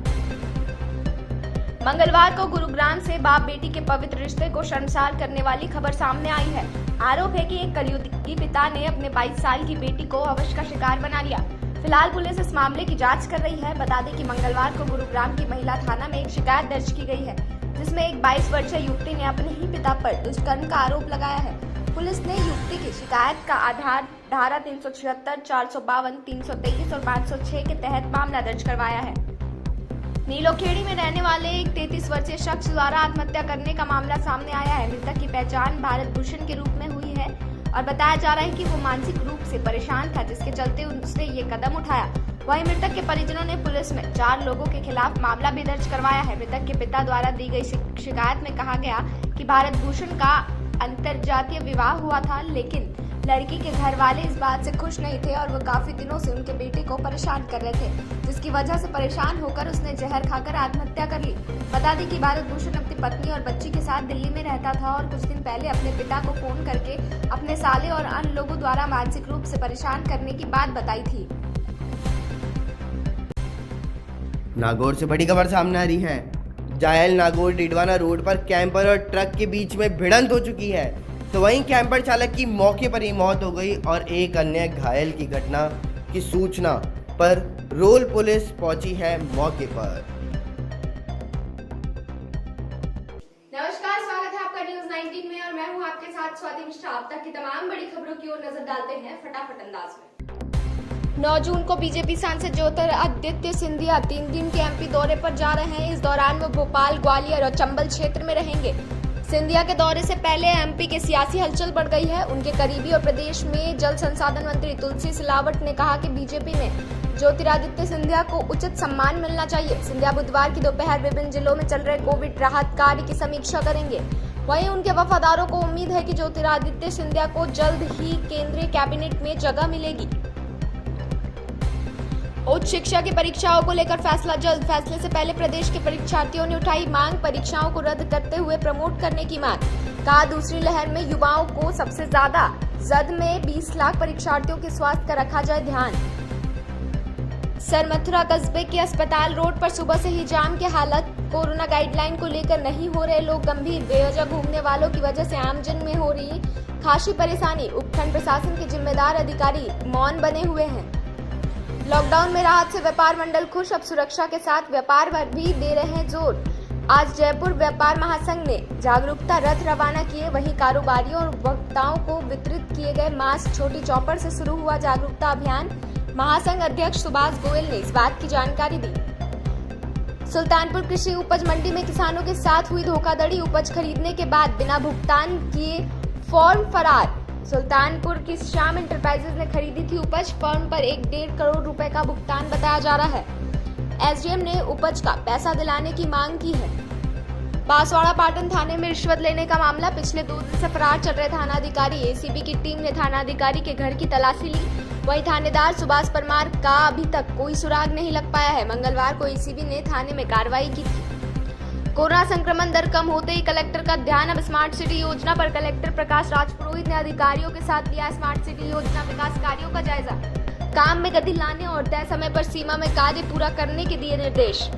मंगलवार को गुरुग्राम से बाप बेटी के पवित्र रिश्ते को शर्मसार करने वाली खबर सामने आई है। आरोप है कि एक कलयुगी पिता ने अपने 22 साल की बेटी को हवस का शिकार बना लिया। फिलहाल पुलिस इस मामले की जांच कर रही है। बता दें कि मंगलवार को गुरुग्राम की महिला थाना में एक शिकायत दर्ज की गई है, जिसमें एक 22 वर्षीय युवती ने अपने ही पिता पर दुष्कर्म का आरोप लगाया है। पुलिस ने युवती की शिकायत का आधार धारा 376, 452, 323 और 506 के तहत मामला दर्ज करवाया है। नीलोखेड़ी में रहने वाले एक 33 वर्षीय शख्स द्वारा आत्महत्या करने का मामला सामने आया है। मृतक की पहचान भारत भूषण के रूप में हुई है और बताया जा रहा है कि वो मानसिक रूप से परेशान था, जिसके चलते उसने ये कदम उठाया। वहीं मृतक के परिजनों ने पुलिस में 4 लोगों के खिलाफ मामला भी दर्ज करवाया है। मृतक के पिता द्वारा दी गई शिकायत में कहा गया कि भारत भूषण का अंतरजातीय विवाह हुआ था, लेकिन लड़की के घर वाले इस बात से खुश नहीं थे और वो काफी दिनों से उनके बेटे को परेशान कर रहे थे, जिसकी वजह से परेशान होकर उसने जहर खाकर आत्महत्या कर ली। बता दें कि भारत भूषण अपनी पत्नी और बच्ची के साथ दिल्ली में रहता था और कुछ दिन पहले अपने पिता को फोन करके अपने साले और अन्य लोगों द्वारा मानसिक रूप से परेशान करने की बात बताई थी। नागौर से बड़ी खबर सामने आ रही है। जायल नागौर डिडवाना रोड पर कैंपर और ट्रक के बीच में भिड़ंत हो चुकी है, तो वहीं कैंपर चालक की मौके पर ही मौत हो गई और एक अन्य घायल की घटना की सूचना पर रोल पुलिस पहुंची है मौके पर। नमस्कार, स्वागत है आपका न्यूज 19 में और मैं हूं आपके साथ स्वाति मिश्रा। अब तक की तमाम बड़ी खबरों की ओर नजर डालते हैं फटाफट अंदाज में। 9 जून को बीजेपी सांसद ज्योतिरादित्य सिंधिया 3 दिन के एमपी दौरे पर जा रहे हैं। इस दौरान वो भोपाल, ग्वालियर और चंबल क्षेत्र में रहेंगे। सिंधिया के दौरे से पहले एमपी के सियासी हलचल बढ़ गई है। उनके करीबी और प्रदेश में जल संसाधन मंत्री तुलसी सिलावट ने कहा कि बीजेपी में ज्योतिरादित्य सिंधिया को उचित सम्मान मिलना चाहिए। सिंधिया बुधवार की दोपहर विभिन्न जिलों में चल रहे कोविड राहत कार्य की समीक्षा करेंगे। वहीं उनके वफादारों को उम्मीद है कि ज्योतिरादित्य सिंधिया को जल्द ही केंद्रीय कैबिनेट में जगह मिलेगी। उच्च शिक्षा की परीक्षाओं को लेकर फैसला जल्द। फैसले से पहले प्रदेश के परीक्षार्थियों ने उठाई मांग, परीक्षाओं को रद्द करते हुए प्रमोट करने की मांग। कहा दूसरी लहर में युवाओं को सबसे ज्यादा जद में 20 लाख परीक्षार्थियों के स्वास्थ्य का रखा जाए ध्यान। सरमथुरा कस्बे के अस्पताल रोड पर सुबह से ही जाम की हालत। कोरोना गाइडलाइन को लेकर नहीं हो रहे लोग गंभीर। बेवजह घूमने वालों की वजह से आमजन में हो रही खासी परेशानी। उपखंड प्रशासन के जिम्मेदार अधिकारी मौन बने हुए हैं। लॉकडाउन में राहत से व्यापार मंडल खुश। अब सुरक्षा के साथ व्यापार भी दे रहे हैं जोर। आज जयपुर व्यापार महासंघ ने जागरूकता रथ रवाना किए। वहीं कारोबारियों और उपभोक्ताओं को वितरित किए गए मास्क। छोटी चौपड़ से शुरू हुआ जागरूकता अभियान। महासंघ अध्यक्ष सुभाष गोयल ने इस बात की जानकारी दी। सुल्तानपुर कृषि उपज मंडी में किसानों के साथ हुई धोखाधड़ी। उपज खरीदने के बाद बिना भुगतान किए फॉर्म फरार। सुल्तानपुर की श्याम इंटरप्राइजेज ने खरीदी थी उपज। फर्म पर 1.5 करोड़ रुपए का भुगतान बताया जा रहा है। एसडीएम ने उपज का पैसा दिलाने की मांग की है। बांसवाड़ा पाटन थाने में रिश्वत लेने का मामला। पिछले 2 दिन से फरार चल रहे थानाधिकारी एसीबी की टीम ने थानाधिकारी के घर की तलाशी ली। वहीं थानेदार सुभाष परमार का अभी तक कोई सुराग नहीं लग पाया है। मंगलवार को एसीबी ने थाने में कार्रवाई की थी। कोरोना संक्रमण दर कम होते ही कलेक्टर का ध्यान अब स्मार्ट सिटी योजना पर। कलेक्टर प्रकाश राजपुरोहित ने अधिकारियों के साथ लिया स्मार्ट सिटी योजना विकास कार्यों का जायजा। काम में गति लाने और तय समय पर सीमा में कार्य पूरा करने के दिए निर्देश।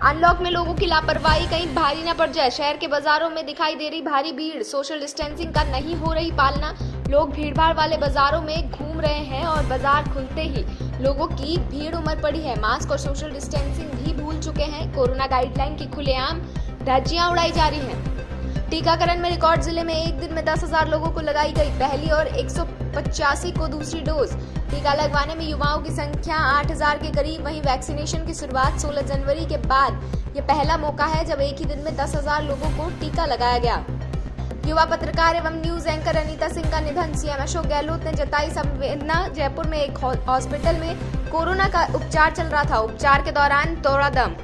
अनलॉक में लोगों की लापरवाही कहीं भारी न पड़ जाए। शहर के बाजारों में दिखाई दे रही भारी भीड़, सोशल डिस्टेंसिंग का नहीं हो रही पालना। लोग भीड़भाड़ वाले बाजारों में घूम रहे हैं और बाजार खुलते ही लोगों की भीड़ उमड़ पड़ी है। मास्क और सोशल डिस्टेंसिंग भी भूल चुके हैं। कोरोना गाइडलाइन की खुलेआम धज्जियां उड़ाई जा रही हैं। टीकाकरण में रिकॉर्ड जिले में एक दिन में 10,000 लोगों को लगाई गई पहली और 185 को दूसरी डोज। टीका लगवाने में युवाओं की संख्या 8,000 के करीब। वहीं वैक्सीनेशन की शुरुआत 16 जनवरी के बाद ये पहला मौका है जब एक ही दिन में 10,000 लोगों को टीका लगाया गया। युवा पत्रकार एवं न्यूज एंकर अनीता सिंह का निधन। सीएम अशोक गहलोत ने जताई संवेदना। जयपुर में एक हॉस्पिटल में कोरोना का उपचार चल रहा था। उपचार के दौरान तोड़ा दम।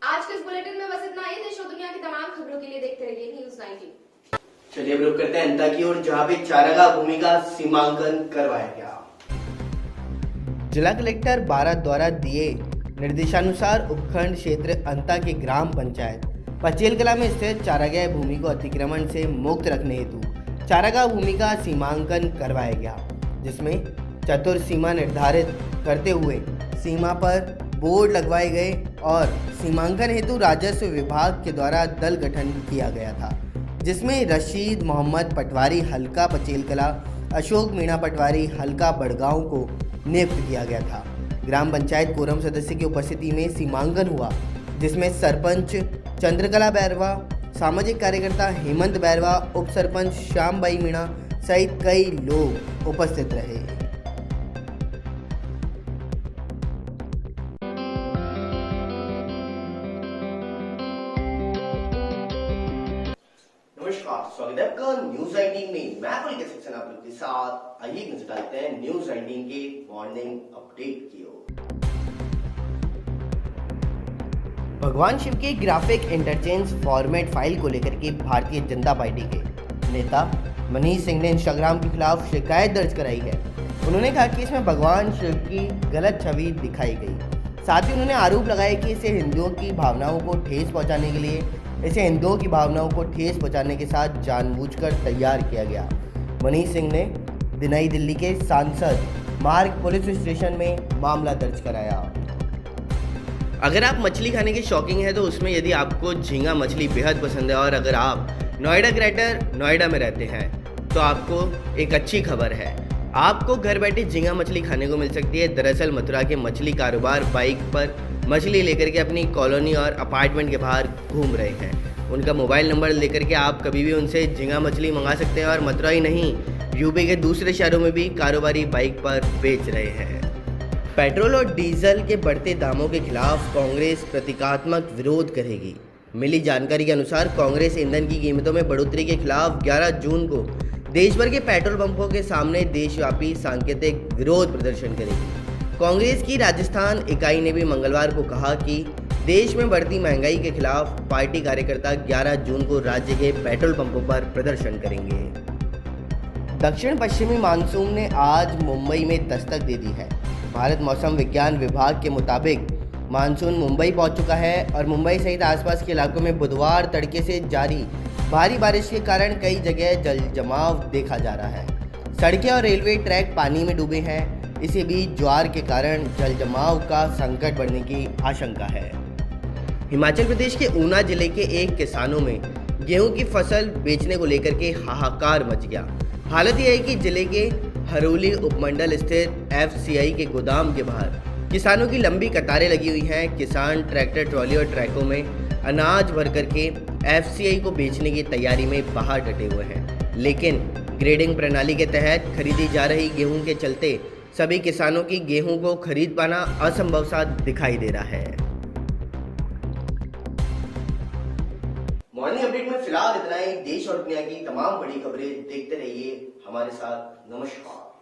आज के इस बुलेटिन में बस इतना ही। देश और दुनिया की तमाम खबरों के लिए देखते रहिए न्यूज़ 19। चलिए अब रुक करते हैं अंता की ओर, जहां पे चारागाह भूमि का सीमांकन करवाया गया। जिला कलेक्टर भारत द्वारा दिए निर्देशानुसार उपखंड क्षेत्र अंता के ग्राम पंचायत पचेल कला में स्थित चारागाह भूमि को अतिक्रमण से मुक्त रखने हेतु चारागाह भूमि का सीमांकन करवाया गया, जिसमें चतुर सीमा निर्धारित करते हुए सीमा पर बोर्ड लगवाए गए और सीमांकन हेतु राजस्व विभाग के द्वारा दल गठन किया गया था, जिसमें रशीद मोहम्मद पटवारी हल्का पचेल कला, अशोक मीणा पटवारी हल्का बड़गांव को नियुक्त किया गया था। ग्राम पंचायत कोरम सदस्य की उपस्थिति में सीमांकन हुआ, जिसमें सरपंच चंद्रकला बैरवा, सामाजिक कार्यकर्ता हेमंत बैरवा, उप सरपंच श्यामबाई मीणा सहित कई लोग उपस्थित रहे। नमस्कार, स्वागत है आपका न्यूज 19 में। मैं आपके सेक्शन आप लोग के साथ। आइए नजर डालते हैं न्यूज 19 के मॉर्निंग अपडेट की ओर। भगवान शिव के ग्राफिक इंटरचेंज फॉर्मेट फाइल को लेकर के भारतीय जनता पार्टी के नेता मनीष सिंह ने इंस्टाग्राम के खिलाफ शिकायत दर्ज कराई है। उन्होंने कहा कि इसमें भगवान शिव की गलत छवि दिखाई गई। साथ ही उन्होंने आरोप लगाया कि इसे हिंदुओं की भावनाओं को ठेस पहुंचाने के साथ जानबूझकर तैयार किया गया। मनीष सिंह ने नई दिल्ली के सांसद मार्ग पुलिस स्टेशन में मामला दर्ज कराया। अगर आप मछली खाने के शौकीन हैं तो उसमें यदि आपको झींगा मछली बेहद पसंद है और अगर आप नोएडा ग्रेटर नोएडा में रहते हैं तो आपको एक अच्छी खबर है। आपको घर बैठे झींगा मछली खाने को मिल सकती है। दरअसल मथुरा के मछली कारोबार बाइक पर मछली लेकर के अपनी कॉलोनी और अपार्टमेंट के बाहर घूम रहे हैं। उनका मोबाइल नंबर लेकर के आप कभी भी उनसे झींगा मछली मंगा सकते हैं और मथुरा ही नहीं, यूपी के दूसरे शहरों में भी कारोबारी बाइक पर बेच रहे हैं। पेट्रोल और डीजल के बढ़ते दामों के खिलाफ कांग्रेस प्रतीकात्मक विरोध करेगी। मिली जानकारी के अनुसार कांग्रेस ईंधन की कीमतों में बढ़ोतरी के खिलाफ 11 जून को देश भर के पेट्रोल पंपों के सामने देशव्यापी सांकेतिक विरोध प्रदर्शन करेगी। कांग्रेस की राजस्थान इकाई ने भी मंगलवार को कहा कि देश में बढ़ती महंगाई के खिलाफ पार्टी कार्यकर्ता 11 जून को राज्य के पेट्रोल पंपों पर प्रदर्शन करेंगे। दक्षिण पश्चिमी मानसून ने आज मुंबई में दस्तक दे दी है। भारत मौसम विज्ञान विभाग के मुताबिक मानसून मुंबई पहुंच चुका है और मुंबई सहित आसपास के इलाकों में बुधवार तड़के से जारी भारी बारिश के कारण कई जगह जल जमाव देखा जा रहा है। सड़कें और रेलवे ट्रैक पानी में डूबे हैं। इसी बीच ज्वार के कारण जल जमाव का संकट बढ़ने की आशंका है। हिमाचल प्रदेश के ऊना जिले के एक किसानों में गेहूं की फसल बेचने को लेकर के हाहाकार मच गया। हालत यह है कि जिले के हरोली उपमंडल स्थित FCI के गोदाम के बाहर किसानों की लंबी कतारें लगी हुई हैं। किसान ट्रैक्टर, ट्रॉली और ट्रकों में अनाज भर करके FCI को बेचने की तैयारी में बाहर डटे हुए हैं, लेकिन ग्रेडिंग प्रणाली के तहत खरीदी जा रही गेहूं के चलते सभी किसानों की गेहूं को खरीद पाना असंभव सा दिखाई दे रहा है। मॉर्निंग अपडेट में फिलहाल इतना ही। देश और दुनिया की तमाम बड़ी खबरें देखते रहिए हमारे साथ। नमस्कार।